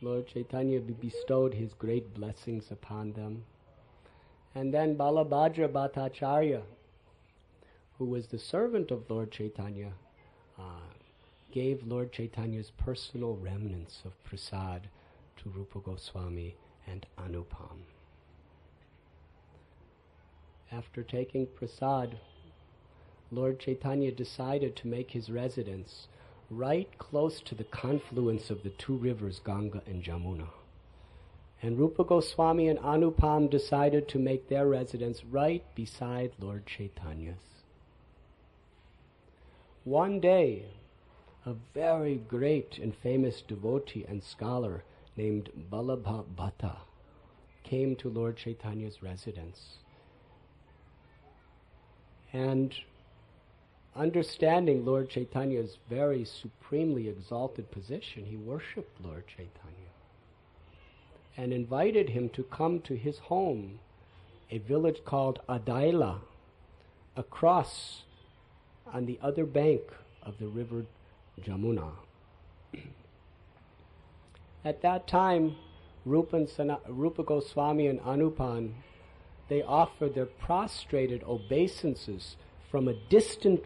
Lord Chaitanya bestowed his great blessings upon them. And then Balabhadra Bhattacharya, who was the servant of Lord Chaitanya, gave Lord Chaitanya's personal remnants of prasad to Rupa Goswami and Anupam. After taking prasad, Lord Chaitanya decided to make his residence right close to the confluence of the two rivers Ganga and Jamuna. And Rupa Goswami and Anupam decided to make their residence right beside Lord Chaitanya's. One day, a very great and famous devotee and scholar named Balabha Bhatta came to Lord Chaitanya's residence. And understanding Lord Chaitanya's very supremely exalted position, he worshipped Lord Chaitanya and invited him to come to his home, a village called Adaila, across on the other bank of the river Jamuna. At that time, Rupa Goswami and Anupam, they offered their prostrated obeisances from a distance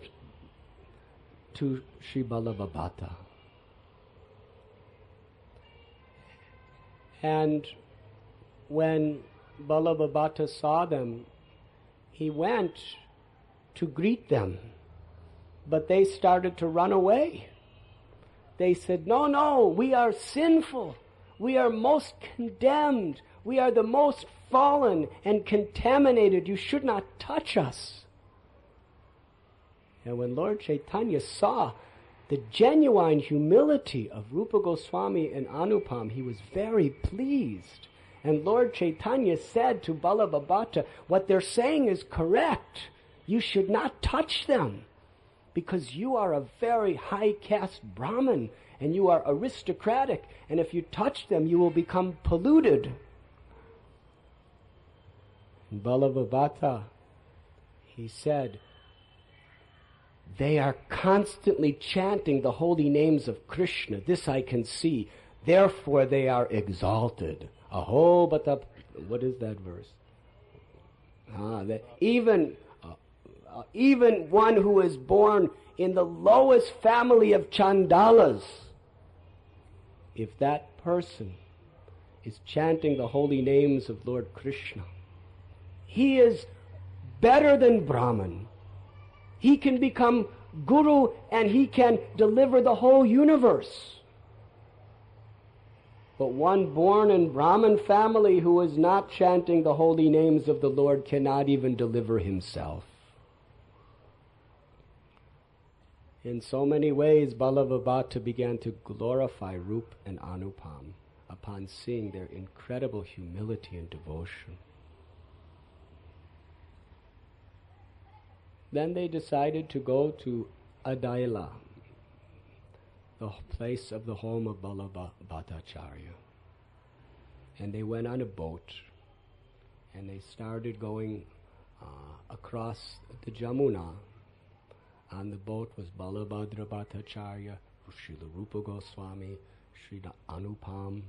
to Sri Balabhabhata. And when Balabhabhata saw them, he went to greet them, but they started to run away. They said, "No, no, we are sinful. We are most condemned. We are the most fallen and contaminated. You should not touch us." And when Lord Chaitanya saw the genuine humility of Rupa Goswami and Anupam, he was very pleased. And Lord Chaitanya said to Balabhabhata, "What they're saying is correct. You should not touch them, because you are a very high caste Brahmin and you are aristocratic, and if you touch them you will become polluted." And Balabhabhata, he said, "They are constantly chanting the holy names of Krishna. This I can see. Therefore they are exalted." Aho bata, what is that verse? Even one who is born in the lowest family of Chandalas, if that person is chanting the holy names of Lord Krishna, he is better than Brahman. He can become guru and he can deliver the whole universe. But one born in Brahman family who is not chanting the holy names of the Lord cannot even deliver himself. In so many ways, Balabhabhata began to glorify Rup and Anupam upon seeing their incredible humility and devotion. Then they decided to go to Adaila, the place of the home of Balabhatacharya. And they went on a boat, and they started going across the Jamuna. On the boat was Balabhadra Bhattacharya, Srila Rupa Goswami, Srila Anupam.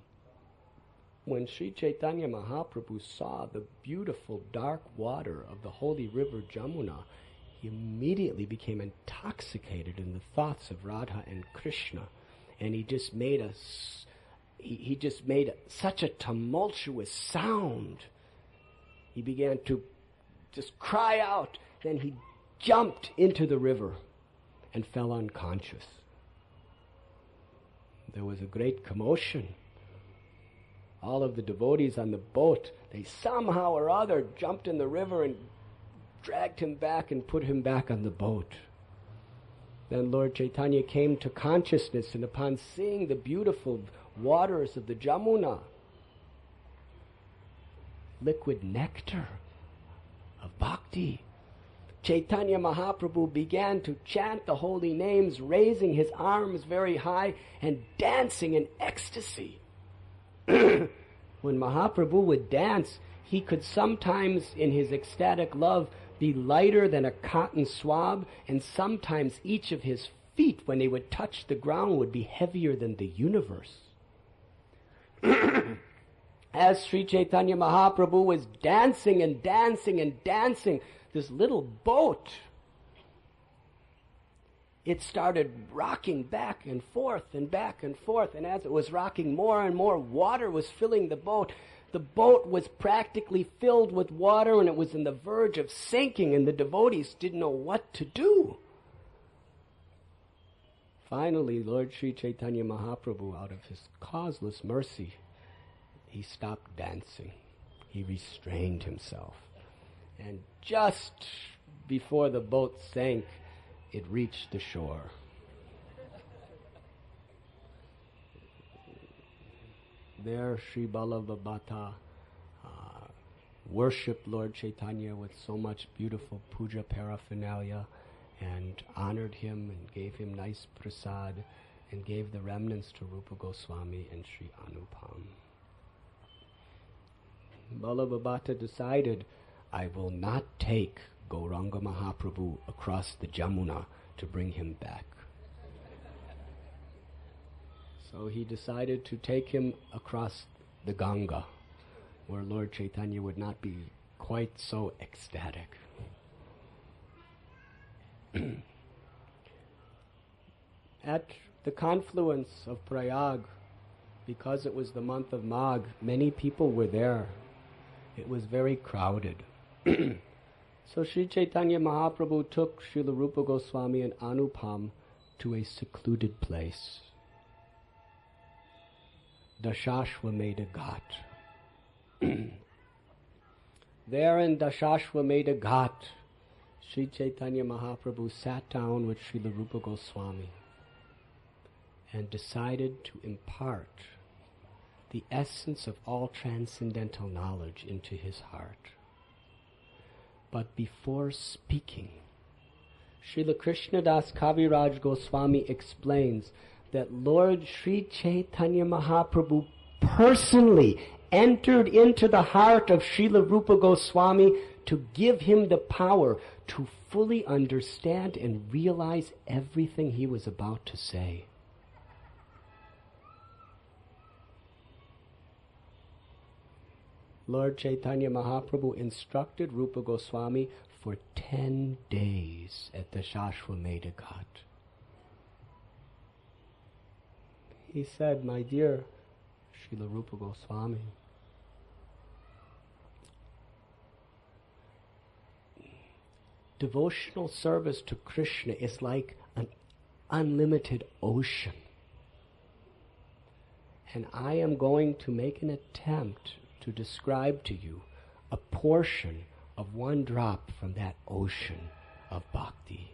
When Sri Chaitanya Mahaprabhu saw the beautiful dark water of the holy river Jamuna, he immediately became intoxicated in the thoughts of Radha and Krishna, and he just made such a tumultuous sound. He began to just cry out. Then he jumped into the river and fell unconscious. There was a great commotion. All of the devotees on the boat, they somehow or other jumped in the river and dragged him back and put him back on the boat. Then Lord Chaitanya came to consciousness, and upon seeing the beautiful waters of the Jamuna, liquid nectar of bhakti, Chaitanya Mahaprabhu began to chant the holy names, raising his arms very high and dancing in ecstasy. When Mahaprabhu would dance, he could sometimes, in his ecstatic love, be lighter than a cotton swab, and sometimes each of his feet, when they would touch the ground, would be heavier than the universe. As Sri Chaitanya Mahaprabhu was dancing and dancing and dancing, this little boat, it started rocking back and forth and back and forth, and as it was rocking, more and more water was filling the boat. The boat was practically filled with water, and it was on the verge of sinking, and the devotees didn't know what to do. Finally, Lord Sri Chaitanya Mahaprabhu, out of his causeless mercy, he stopped dancing. He restrained himself. And just before the boat sank, it reached the shore. There, Sri Balabhabata worshipped Lord Chaitanya with so much beautiful puja paraphernalia, and honored him and gave him nice prasad and gave the remnants to Rupa Goswami and Sri Anupam. Balabhabata decided, I will not take Gauranga Mahaprabhu across the Jamuna to bring him back. So he decided to take him across the Ganga, where Lord Chaitanya would not be quite so ecstatic. At the confluence of Prayag, because it was the month of Magh, many people were there. It was very crowded. So Sri Chaitanya Mahaprabhu took Srila Rupa Goswami and Anupam to a secluded place, Dashashwamedha Ghat. There in Dashashwamedha Ghat, Sri Chaitanya Mahaprabhu sat down with Srila Rupa Goswami and decided to impart the essence of all transcendental knowledge into his heart. But before speaking, Srila Krishnadas Kaviraj Goswami explains that Lord Sri Chaitanya Mahaprabhu personally entered into the heart of Srila Rupa Goswami to give him the power to fully understand and realize everything he was about to say. Lord Chaitanya Mahaprabhu instructed Rupa Goswami for 10 days at the Dashashwamedha Ghat. He said, my dear Srila Rupa Goswami, devotional service to Krishna is like an unlimited ocean. And I am going to make an attempt to describe to you a portion of one drop from that ocean of bhakti.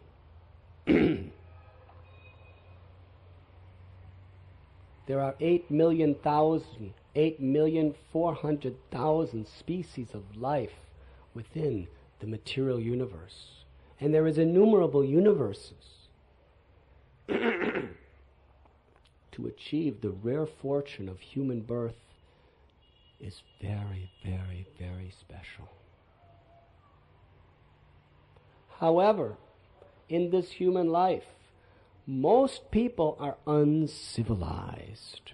There are 8,400,000 species of life within the material universe. And there is innumerable universes. To achieve the rare fortune of human birth is very, very, very special. However, in this human life, most people are uncivilized.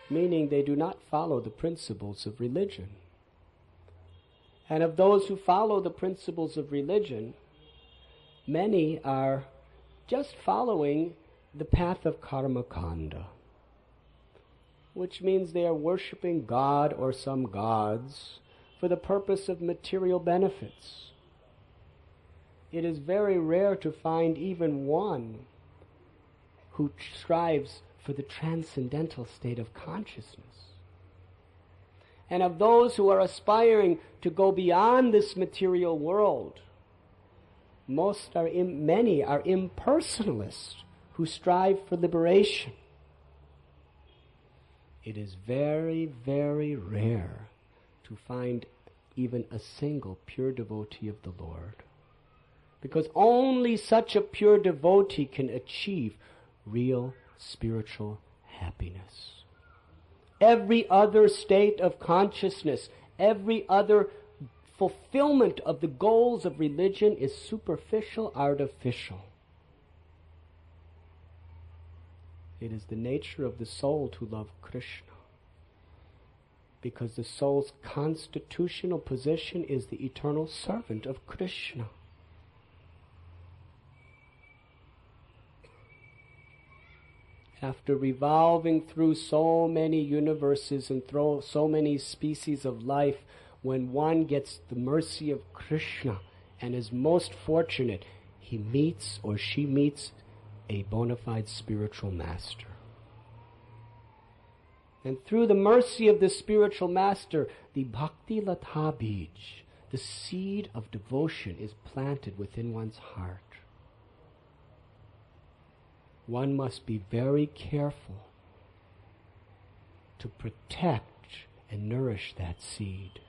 Meaning they do not follow the principles of religion. And of those who follow the principles of religion, many are just following the path of karma kanda, which means they are worshipping God or some gods for the purpose of material benefits. It is very rare to find even one who strives for the transcendental state of consciousness. And of those who are aspiring to go beyond this material world, many are impersonalists who strive for liberation. It is very, very rare to find even a single pure devotee of the Lord, because only such a pure devotee can achieve real spiritual happiness. Every other state of consciousness, every other fulfillment of the goals of religion is superficial, artificial. It is the nature of the soul to love Krishna, because the soul's constitutional position is the eternal servant of Krishna. After revolving through so many universes and through so many species of life, when one gets the mercy of Krishna and is most fortunate, he meets or she meets a bona fide spiritual master. And through the mercy of the spiritual master, the Bhakti Lata Bij, the seed of devotion, is planted within one's heart. One must be very careful to protect and nourish that seed.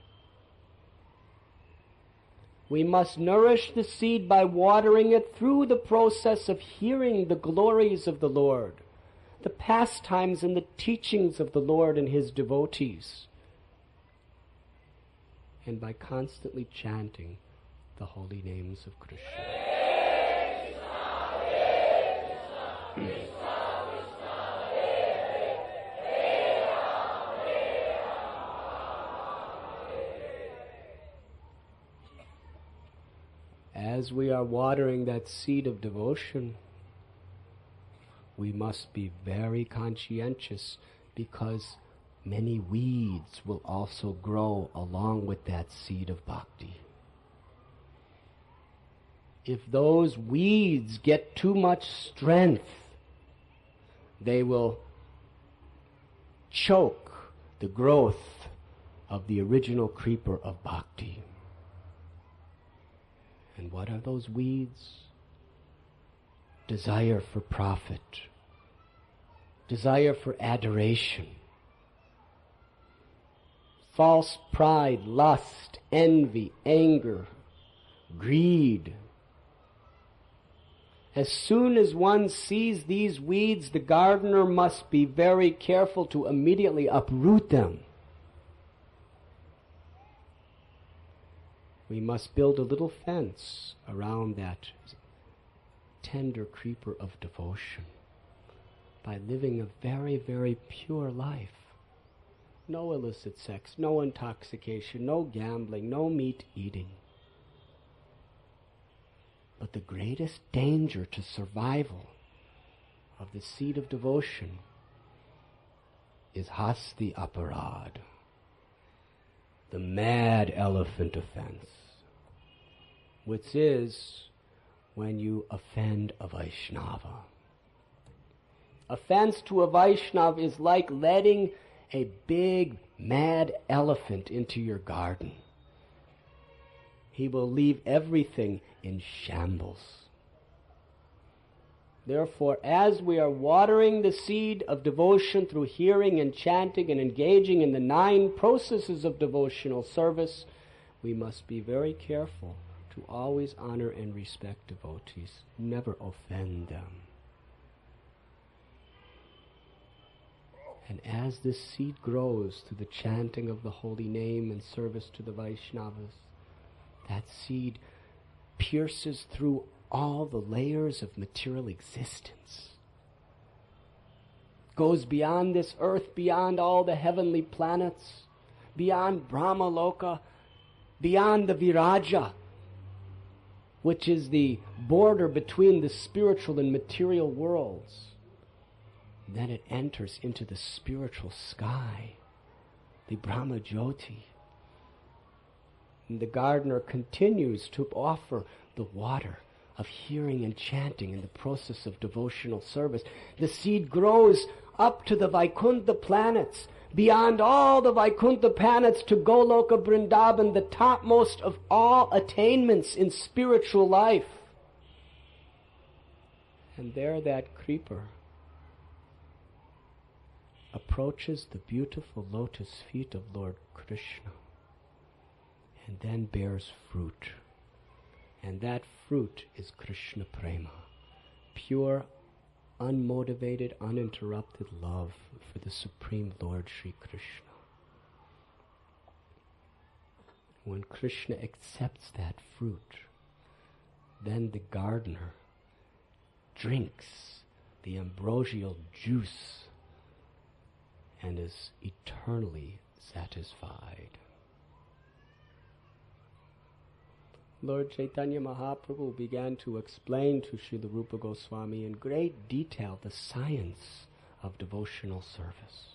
We must nourish the seed by watering it through the process of hearing the glories of the Lord, the pastimes and the teachings of the Lord and His devotees, and by constantly chanting the holy names of Krishna. As we are watering that seed of devotion, we must be very conscientious, because many weeds will also grow along with that seed of bhakti. If those weeds get too much strength, they will choke the growth of the original creeper of bhakti. And what are those weeds? Desire for profit, desire for adoration, false pride, lust, envy, anger, greed. As soon as one sees these weeds, the gardener must be very careful to immediately uproot them. We must build a little fence around that tender creeper of devotion by living a very, very pure life. No illicit sex, no intoxication, no gambling, no meat eating. But the greatest danger to survival of the seed of devotion is hasti aparad, the mad elephant offense, which is when you offend a Vaishnava. Offense to a Vaishnava is like letting a big mad elephant into your garden. He will leave everything in shambles. Therefore, as we are watering the seed of devotion through hearing and chanting and engaging in the 9 processes of devotional service, we must be very careful to always honor and respect devotees, never offend them. And as this seed grows through the chanting of the holy name and service to the Vaishnavas, that seed pierces through all the layers of material existence, goes beyond this earth, beyond all the heavenly planets, beyond Brahmaloka, beyond the Viraja, which is the border between the spiritual and material worlds. Then it enters into the spiritual sky, the Brahma Jyoti. And the gardener continues to offer the water of hearing and chanting in the process of devotional service. The seed grows up to the Vaikuntha planets, beyond all the Vaikuntha planets to Goloka Vrindavan, the topmost of all attainments in spiritual life. And there that creeper approaches the beautiful lotus feet of Lord Krishna and then bears fruit. And that fruit is Krishna Prema, pure, unmotivated, uninterrupted love for the Supreme Lord Sri Krishna. When Krishna accepts that fruit, then the gardener drinks the ambrosial juice and is eternally satisfied. Lord Chaitanya Mahaprabhu began to explain to Srila Rupa Goswami in great detail the science of devotional service.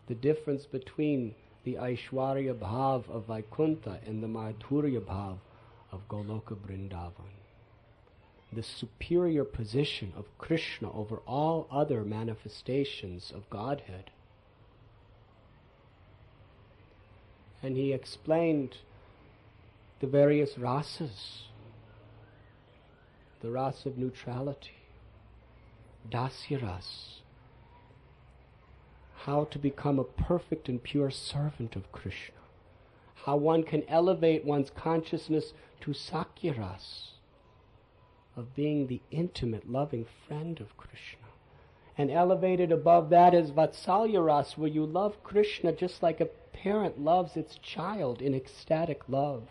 The difference between the Aishwarya Bhav of Vaikuntha and the Madhurya Bhav of Goloka Vrindavan. The superior position of Krishna over all other manifestations of Godhead. And he explained the various rasas, the rasa of neutrality, dasya ras, how to become a perfect and pure servant of Krishna, how one can elevate one's consciousness to sakya ras, of being the intimate, loving friend of Krishna. And elevated above that is vatsalya ras, where you love Krishna just like a parent loves its child in ecstatic love.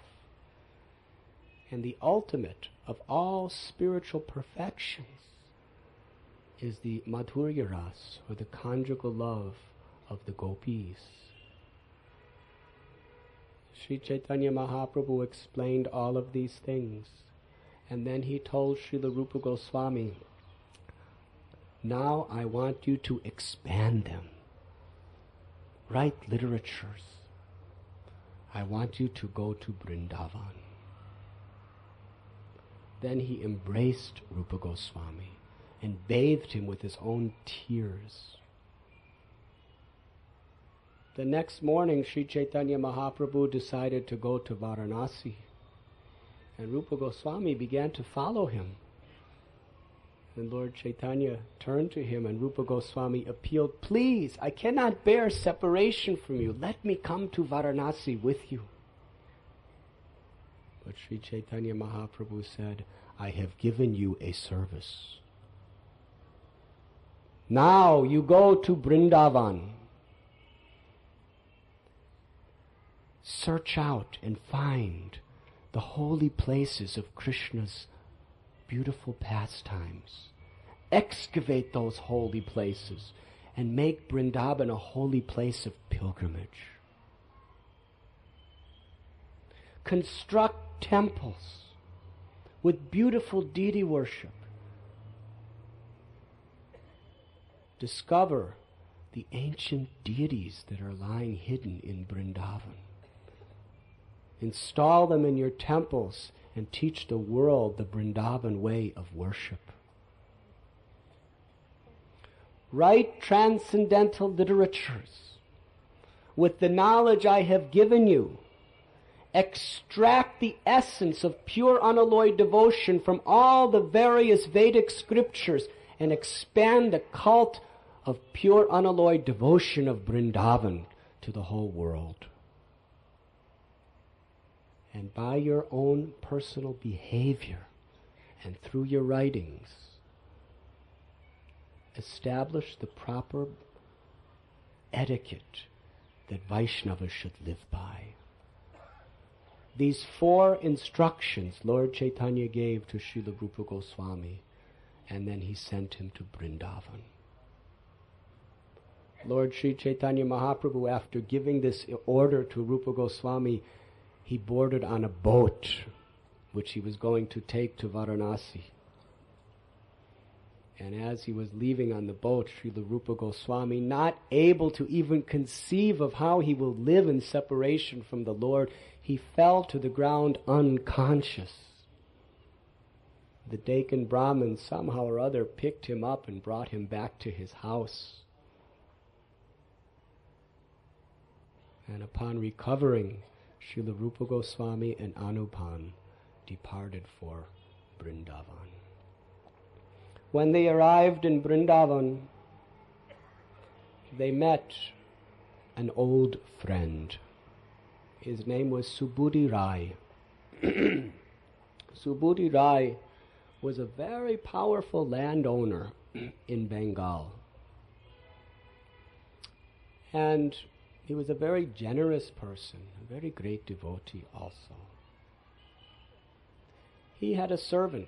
And the ultimate of all spiritual perfections is the madhurya ras, or the conjugal love of the gopis. Sri Chaitanya Mahaprabhu explained all of these things. And then he told Srila Rupa Goswami, now I want you to expand them. Write literatures. I want you to go to Vrindavan. Then he embraced Rupa Goswami and bathed him with his own tears. The next morning, Sri Chaitanya Mahaprabhu decided to go to Varanasi. And Rupa Goswami began to follow him. And Lord Chaitanya turned to him, and Rupa Goswami appealed, please, I cannot bear separation from you. Let me come to Varanasi with you. But Sri Chaitanya Mahaprabhu said, I have given you a service. Now you go to Vrindavan. Search out and find the holy places of Krishna's beautiful pastimes. Excavate those holy places and make Vrindavan a holy place of pilgrimage. Construct temples with beautiful deity worship. Discover the ancient deities that are lying hidden in Vrindavan. Install them in your temples and teach the world the Vrindavan way of worship. Write transcendental literatures with the knowledge I have given you. Extract the essence of pure unalloyed devotion from all the various Vedic scriptures and expand the cult of pure unalloyed devotion of Vrindavan to the whole world. And by your own personal behavior and through your writings, establish the proper etiquette that Vaishnavas should live by. These 4 instructions Lord Chaitanya gave to Srila Rupa Goswami, and then he sent him to Vrindavan. Lord Sri Chaitanya Mahaprabhu, after giving this order to Rupa Goswami, he boarded on a boat which he was going to take to Varanasi. And as he was leaving on the boat, Srila Rupa Goswami, not able to even conceive of how he will live in separation from the Lord, he fell to the ground unconscious. The Deccan Brahmin somehow or other picked him up and brought him back to his house. And upon recovering, Srila Rupa Goswami and Anupan departed for Vrindavan. When they arrived in Vrindavan, they met an old friend. His name was Subudhi Rai. Subudhi Rai was a very powerful landowner in Bengal. And he was a very generous person, a very great devotee also. He had a servant.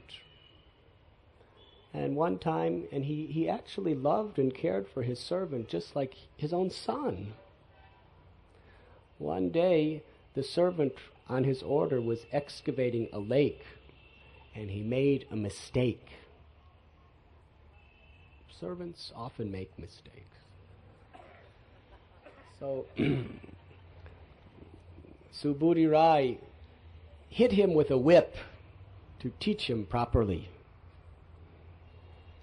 And one time, and he actually loved and cared for his servant just like his own son. One day, the servant on his order was excavating a lake, and he made a mistake. Servants often make mistakes. So Subhuti Rai hit him with a whip to teach him properly.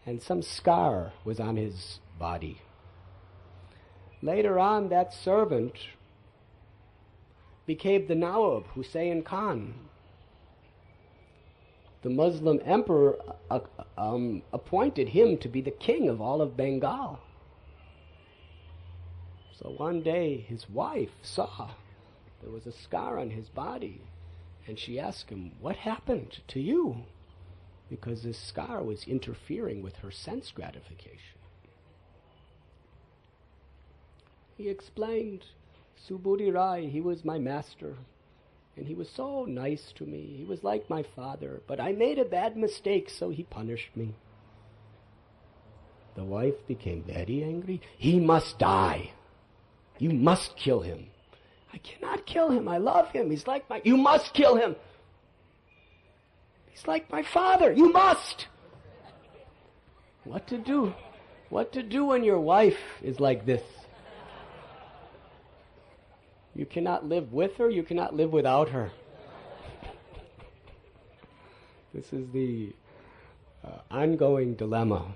And some scar was on his body. Later on, that servant became the Nawab, Husayn Khan. The Muslim emperor appointed him to be the king of all of Bengal. So one day his wife saw there was a scar on his body, and she asked him, "What happened to you?" Because this scar was interfering with her sense gratification. He explained, Subhuti Rai, he was my master, and he was so nice to me. He was like my father, but I made a bad mistake, so he punished me. The wife became very angry. "He must die. You must kill him." "I cannot kill him. I love him. He's like my..." "You must kill him. He's like my father. You must." What to do? What to do when your wife is like this? You cannot live with her, you cannot live without her. This is the ongoing dilemma.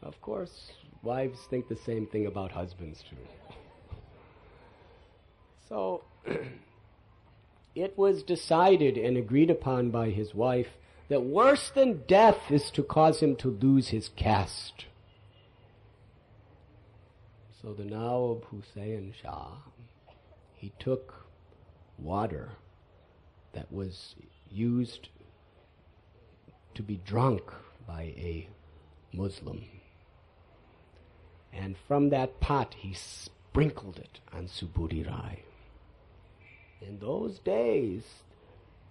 Of course, wives think the same thing about husbands too. So, it was decided and agreed upon by his wife that worse than death is to cause him to lose his caste. So the Nawab Husayn Shah, he took water that was used to be drunk by a Muslim, and from that pot he sprinkled it on Subhuti Rai. In those days,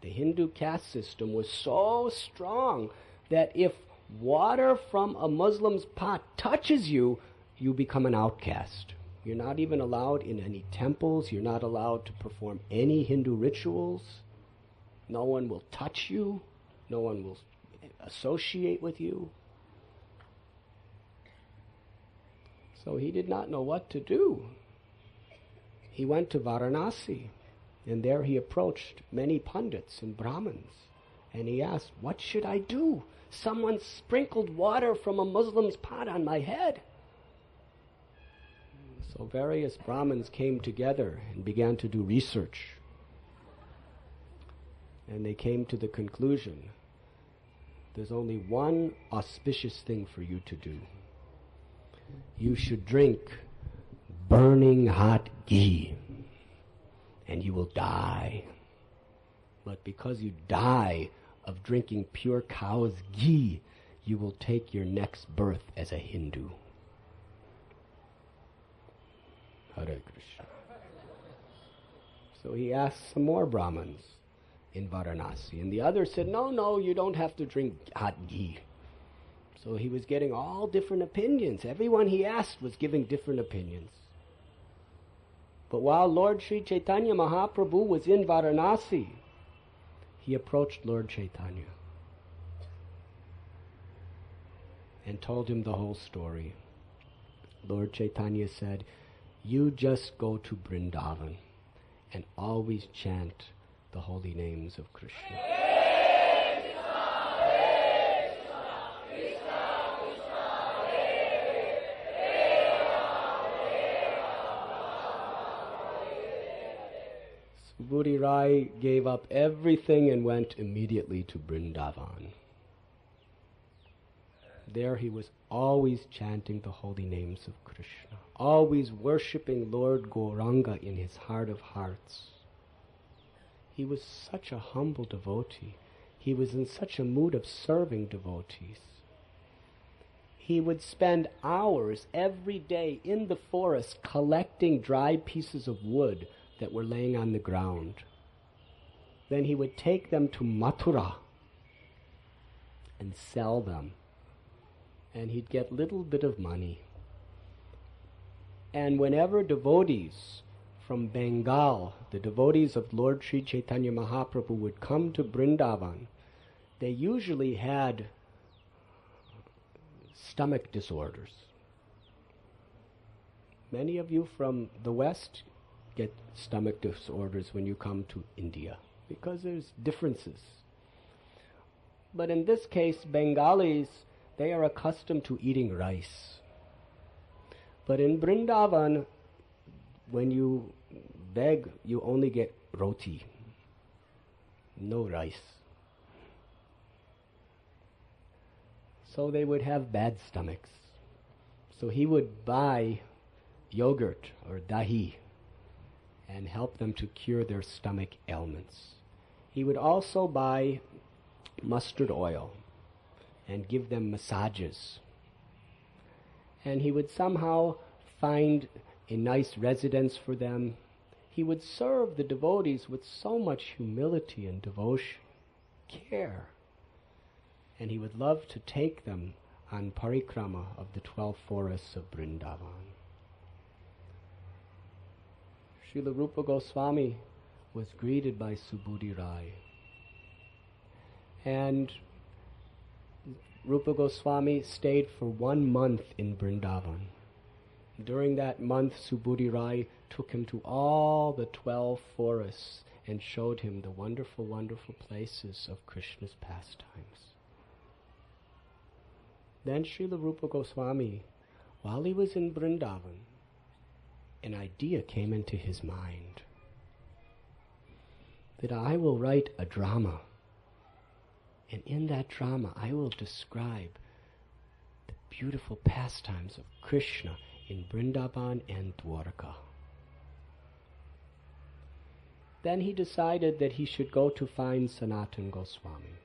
the Hindu caste system was so strong that if water from a Muslim's pot touches you, you become an outcast. You're not even allowed in any temples. You're not allowed to perform any Hindu rituals. No one will touch you. No one will associate with you. So he did not know what to do. He went to Varanasi, and there he approached many pundits and Brahmins, and he asked, "What should I do? Someone sprinkled water from a Muslim's pot on my head." So various Brahmins came together and began to do research. And they came to the conclusion, there's only one auspicious thing for you to do. You should drink burning hot ghee, and you will die. But because you die of drinking pure cow's ghee, you will take your next birth as a Hindu. Hare Krishna. So he asked some more Brahmins in Varanasi, and the others said, no, you don't have to drink hot ghee. So he was getting all different opinions. Everyone he asked was giving different opinions. But while Lord Sri Chaitanya Mahaprabhu was in Varanasi, he approached Lord Chaitanya and told him the whole story. Lord Chaitanya said, "You just go to Vrindavan and always chant the holy names of Krishna." Subhuti Rai gave up everything and went immediately to Vrindavan. There he was always chanting the holy names of Krishna, always worshipping Lord Gauranga in his heart of hearts. He was such a humble devotee. He was in such a mood of serving devotees. He would spend hours every day in the forest collecting dry pieces of wood that were laying on the ground. Then he would take them to Mathura and sell them. And he'd get little bit of money. And whenever devotees from Bengal, the devotees of Lord Sri Chaitanya Mahaprabhu, would come to Vrindavan, they usually had stomach disorders. Many of you from the West get stomach disorders when you come to India, because there's differences. But in this case, Bengalis, they are accustomed to eating rice. But in Vrindavan, when you beg, you only get roti, no rice. So they would have bad stomachs. So he would buy yogurt or dahi and help them to cure their stomach ailments. He would also buy mustard oil and give them massages. And he would somehow find a nice residence for them. He would serve the devotees with so much humility and devotion, care. And he would love to take them on parikrama of the 12 forests of Vrindavan. Srila Rupa Goswami was greeted by Subudhi Rai. And Rupa Goswami stayed for 1 month in Vrindavan. During that month, Subudhi Rai took him to all the 12 forests and showed him the wonderful, wonderful places of Krishna's pastimes. Then Srila Rupa Goswami, while he was in Vrindavan, an idea came into his mind that I will write a drama, and in that drama I will describe the beautiful pastimes of Krishna in Vrindavan and Dwarka. Then he decided that he should go to find Sanatana Goswami.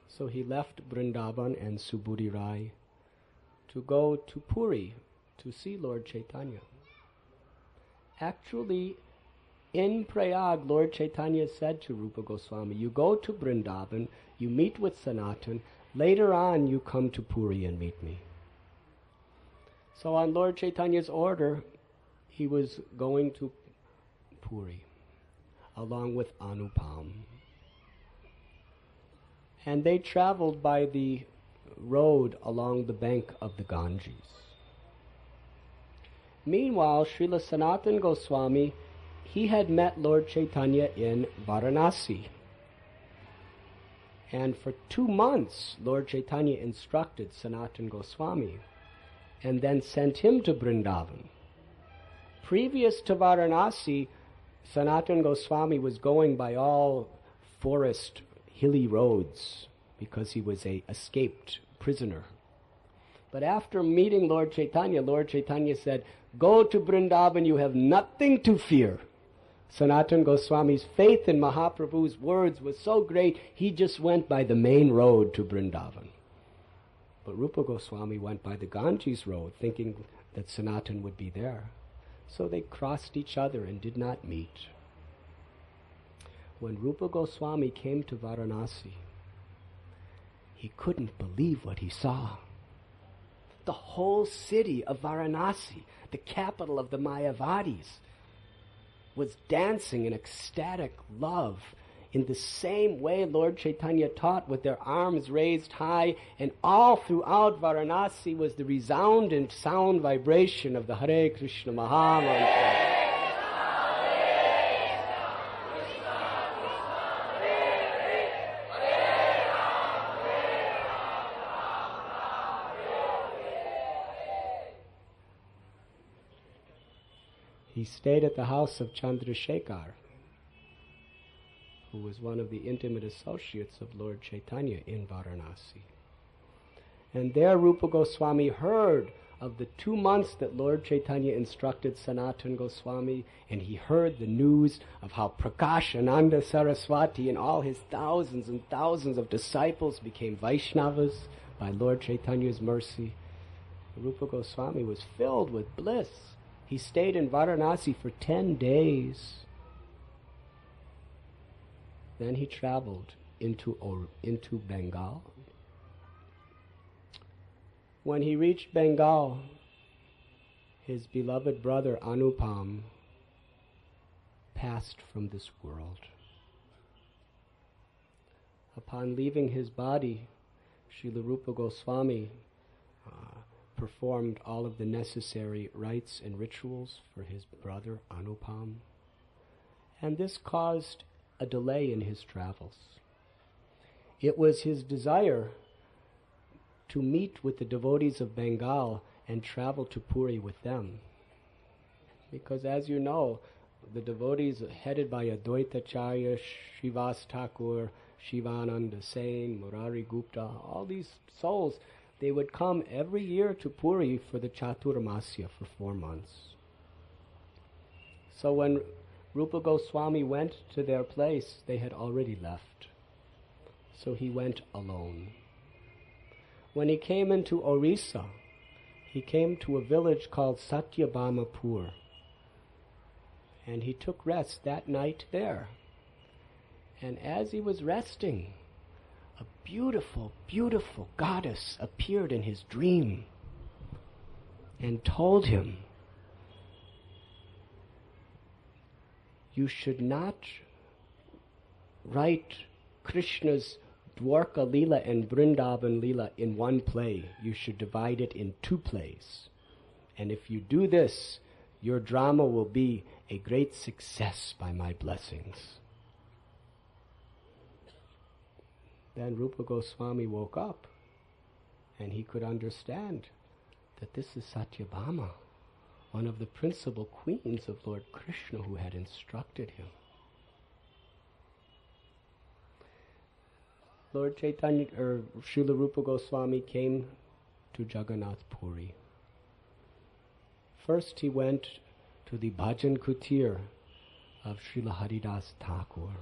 So he left Vrindavan and Subudhi Rai to go to Puri to see Lord Chaitanya. Actually, in Prayag, Lord Chaitanya said to Rupa Goswami, you go to Vrindavan, you meet with Sanatan, later on you come to Puri and meet me. So on Lord Chaitanya's order, he was going to Puri, along with Anupam. And they traveled by the road along the bank of the Ganges. Meanwhile, Srila Sanatana Goswami, he had met Lord Chaitanya in Varanasi. And for 2 months, Lord Chaitanya instructed Sanatana Goswami and then sent him to Vrindavan. Previous to Varanasi, Sanatana Goswami was going by all forest, hilly roads because he was an escaped prisoner. But after meeting Lord Chaitanya said, go to Vrindavan, you have nothing to fear. Sanatana Goswami's faith in Mahaprabhu's words was so great, he just went by the main road to Vrindavan. But Rupa Goswami went by the Ganges road, thinking that Sanatana would be there. So they crossed each other and did not meet. When Rupa Goswami came to Varanasi, he couldn't believe what he saw. The whole city of Varanasi, the capital of the Mayavadis, was dancing in ecstatic love in the same way Lord Chaitanya taught, with their arms raised high, and all throughout Varanasi was the resounding sound vibration of the Hare Krishna Mahamantra. He stayed at the house of Chandrasekhar, who was one of the intimate associates of Lord Chaitanya in Varanasi. And there Rupa Goswami heard of the 2 months that Lord Chaitanya instructed Sanatana Goswami, and he heard the news of how Prakash Ananda Saraswati and all his thousands and thousands of disciples became Vaishnavas by Lord Chaitanya's mercy. Rupa Goswami was filled with bliss. He stayed in Varanasi for 10 days. Then he traveled into Bengal. When he reached Bengal, his beloved brother Anupam passed from this world. Upon leaving his body, Srila Rupa Goswami performed all of the necessary rites and rituals for his brother Anupam, and this caused a delay in his travels. It was his desire to meet with the devotees of Bengal and travel to Puri with them. Because as you know, the devotees headed by Advaita Acharya, Srivas Thakur, Shivananda Sen, Murari Gupta, all these souls, they would come every year to Puri for the Chaturmasya for 4 months. So when Rupa Goswami went to their place, they had already left. So he went alone. When he came into Orissa, he came to a village called Satyabhamapur, and he took rest that night there. And as he was resting, a beautiful, beautiful goddess appeared in his dream and told him, "You should not write Krishna's Dwarka Leela and Vrindavan Leela in one play. You should divide it in 2 plays. And if you do this, your drama will be a great success by my blessings." Then Rupa Goswami woke up and he could understand that this is Satyabhama, one of the principal queens of Lord Krishna, who had instructed him. Lord Chaitanya, Srila Rupa Goswami came to Jagannath Puri. First he went to the Bhajan Kutir of Srila Haridas Thakur.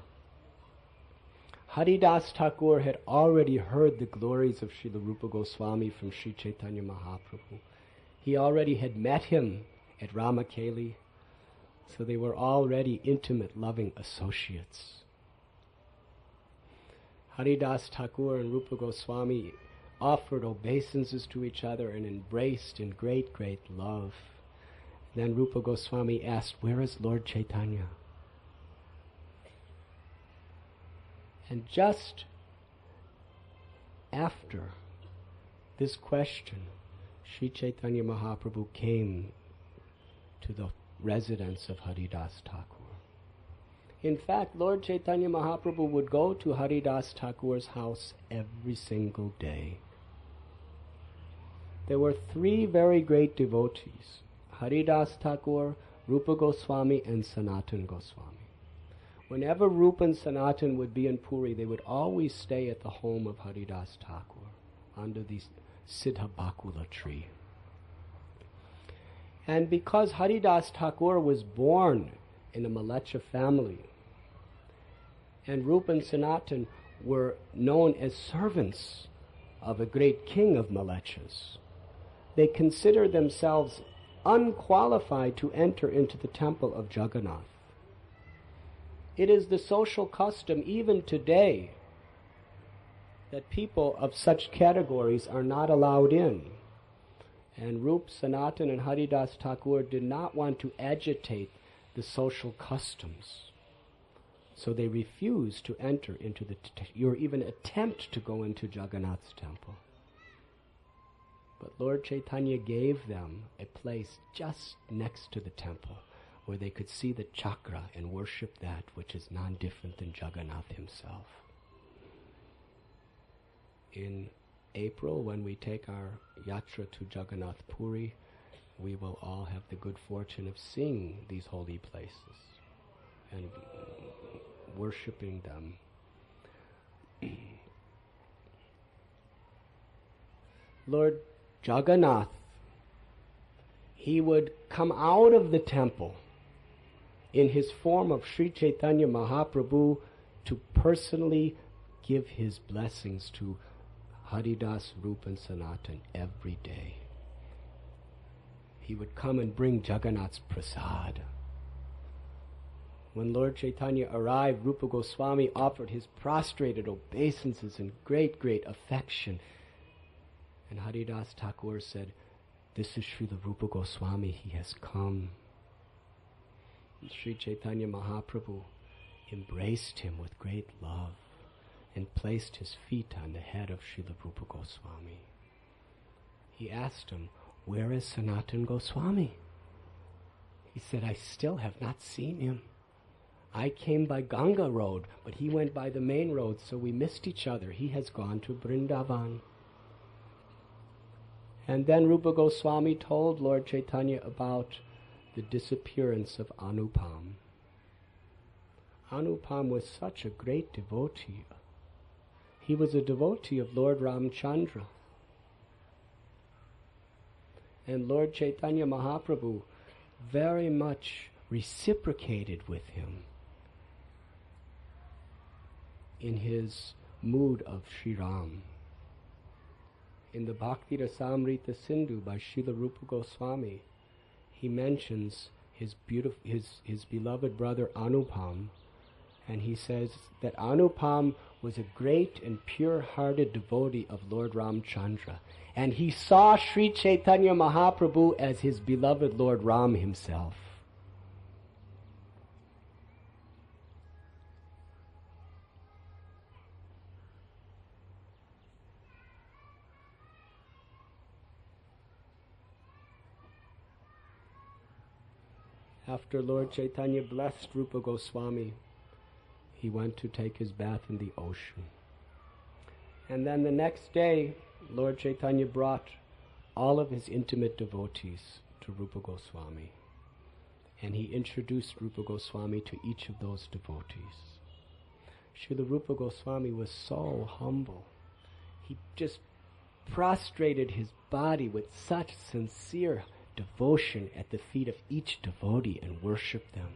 Haridas Thakur had already heard the glories of Srila Rupa Goswami from Sri Chaitanya Mahaprabhu. He already had met him at Ramakeli, so they were already intimate, loving associates. Haridas Thakur and Rupa Goswami offered obeisances to each other and embraced in great, great love. Then Rupa Goswami asked, "Where is Lord Chaitanya?" And just after this question, Sri Chaitanya Mahaprabhu came to the residence of Haridas Thakur. In fact, Lord Chaitanya Mahaprabhu would go to Haridas Thakur's house every single day. There were 3 very great devotees, Haridas Thakur, Rupa Goswami, and Sanatan Goswami. Whenever Rupa and Sanatan would be in Puri, they would always stay at the home of Haridas Thakur under the Siddha Bakula tree. And because Haridas Thakur was born in a Malecha family, and Rupa and Sanatan were known as servants of a great king of Malechas, they considered themselves unqualified to enter into the temple of Jagannath. It is the social custom even today that people of such categories are not allowed in. And Rup, Sanatan, and Haridas Thakur did not want to agitate the social customs. So they refused to enter into or even attempt to go into Jagannath's temple. But Lord Chaitanya gave them a place just next to the temple where they could see the chakra and worship that which is non-different than Jagannath himself. In April, when we take our yatra to Jagannath Puri, we will all have the good fortune of seeing these holy places and worshipping them. Lord Jagannath, he would come out of the temple in his form of Sri Chaitanya Mahaprabhu to personally give his blessings to Haridas, Rupa and Sanatan every day. He would come and bring Jagannath's prasad. When Lord Chaitanya arrived, Rupa Goswami offered his prostrated obeisances in great, great affection. And Haridas Thakur said, "This is Srila Rupa Goswami, he has come." And Sri Chaitanya Mahaprabhu embraced him with great love and placed his feet on the head of Srila Rupa Goswami. He asked him, "Where is Sanatana Goswami?" He said, "I still have not seen him. I came by Ganga road, but he went by the main road, so we missed each other. He has gone to Vrindavan." And then Rupa Goswami told Lord Chaitanya about the disappearance of Anupam. Anupam was such a great devotee. He was a devotee of Lord Ramchandra. And Lord Chaitanya Mahaprabhu very much reciprocated with him in his mood of Sri Ram. In the Bhakti Rasamrita Sindhu by Srila Rupa Goswami, he mentions his beloved brother Anupam, and he says that Anupam was a great and pure-hearted devotee of Lord Ramchandra, and he saw Sri Chaitanya Mahaprabhu as his beloved Lord Ram himself. After Lord Chaitanya blessed Rupa Goswami, he went to take his bath in the ocean. And then the next day, Lord Chaitanya brought all of his intimate devotees to Rupa Goswami. And he introduced Rupa Goswami to each of those devotees. Srila Rupa Goswami was so humble. He just prostrated his body with such sincere devotion at the feet of each devotee and worshipped them.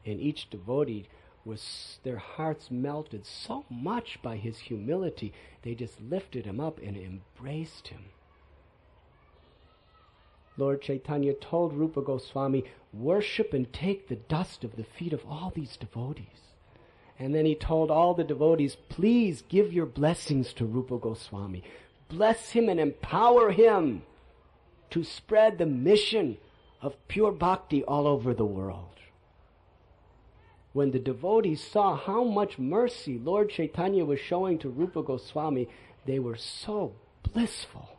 And each devotee their hearts melted so much by his humility, they just lifted him up and embraced him. Lord Chaitanya told Rupa Goswami, "Worship and take the dust of the feet of all these devotees." And then he told all the devotees, "Please give your blessings to Rupa Goswami. Bless him and empower him to spread the mission of pure bhakti all over the world." When the devotees saw how much mercy Lord Chaitanya was showing to Rupa Goswami, they were so blissful.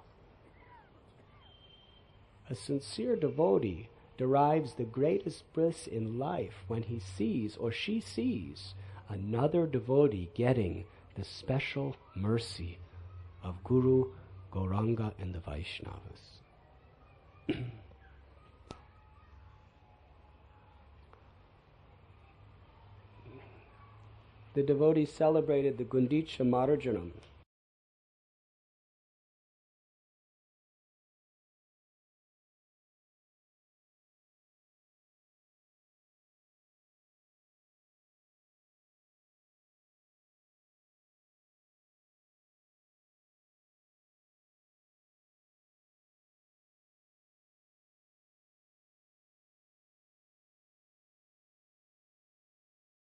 A sincere devotee derives the greatest bliss in life when he sees or she sees another devotee getting the special mercy of Guru, Gauranga, and the Vaishnavas. The devotees celebrated the Gundicha Marjanam,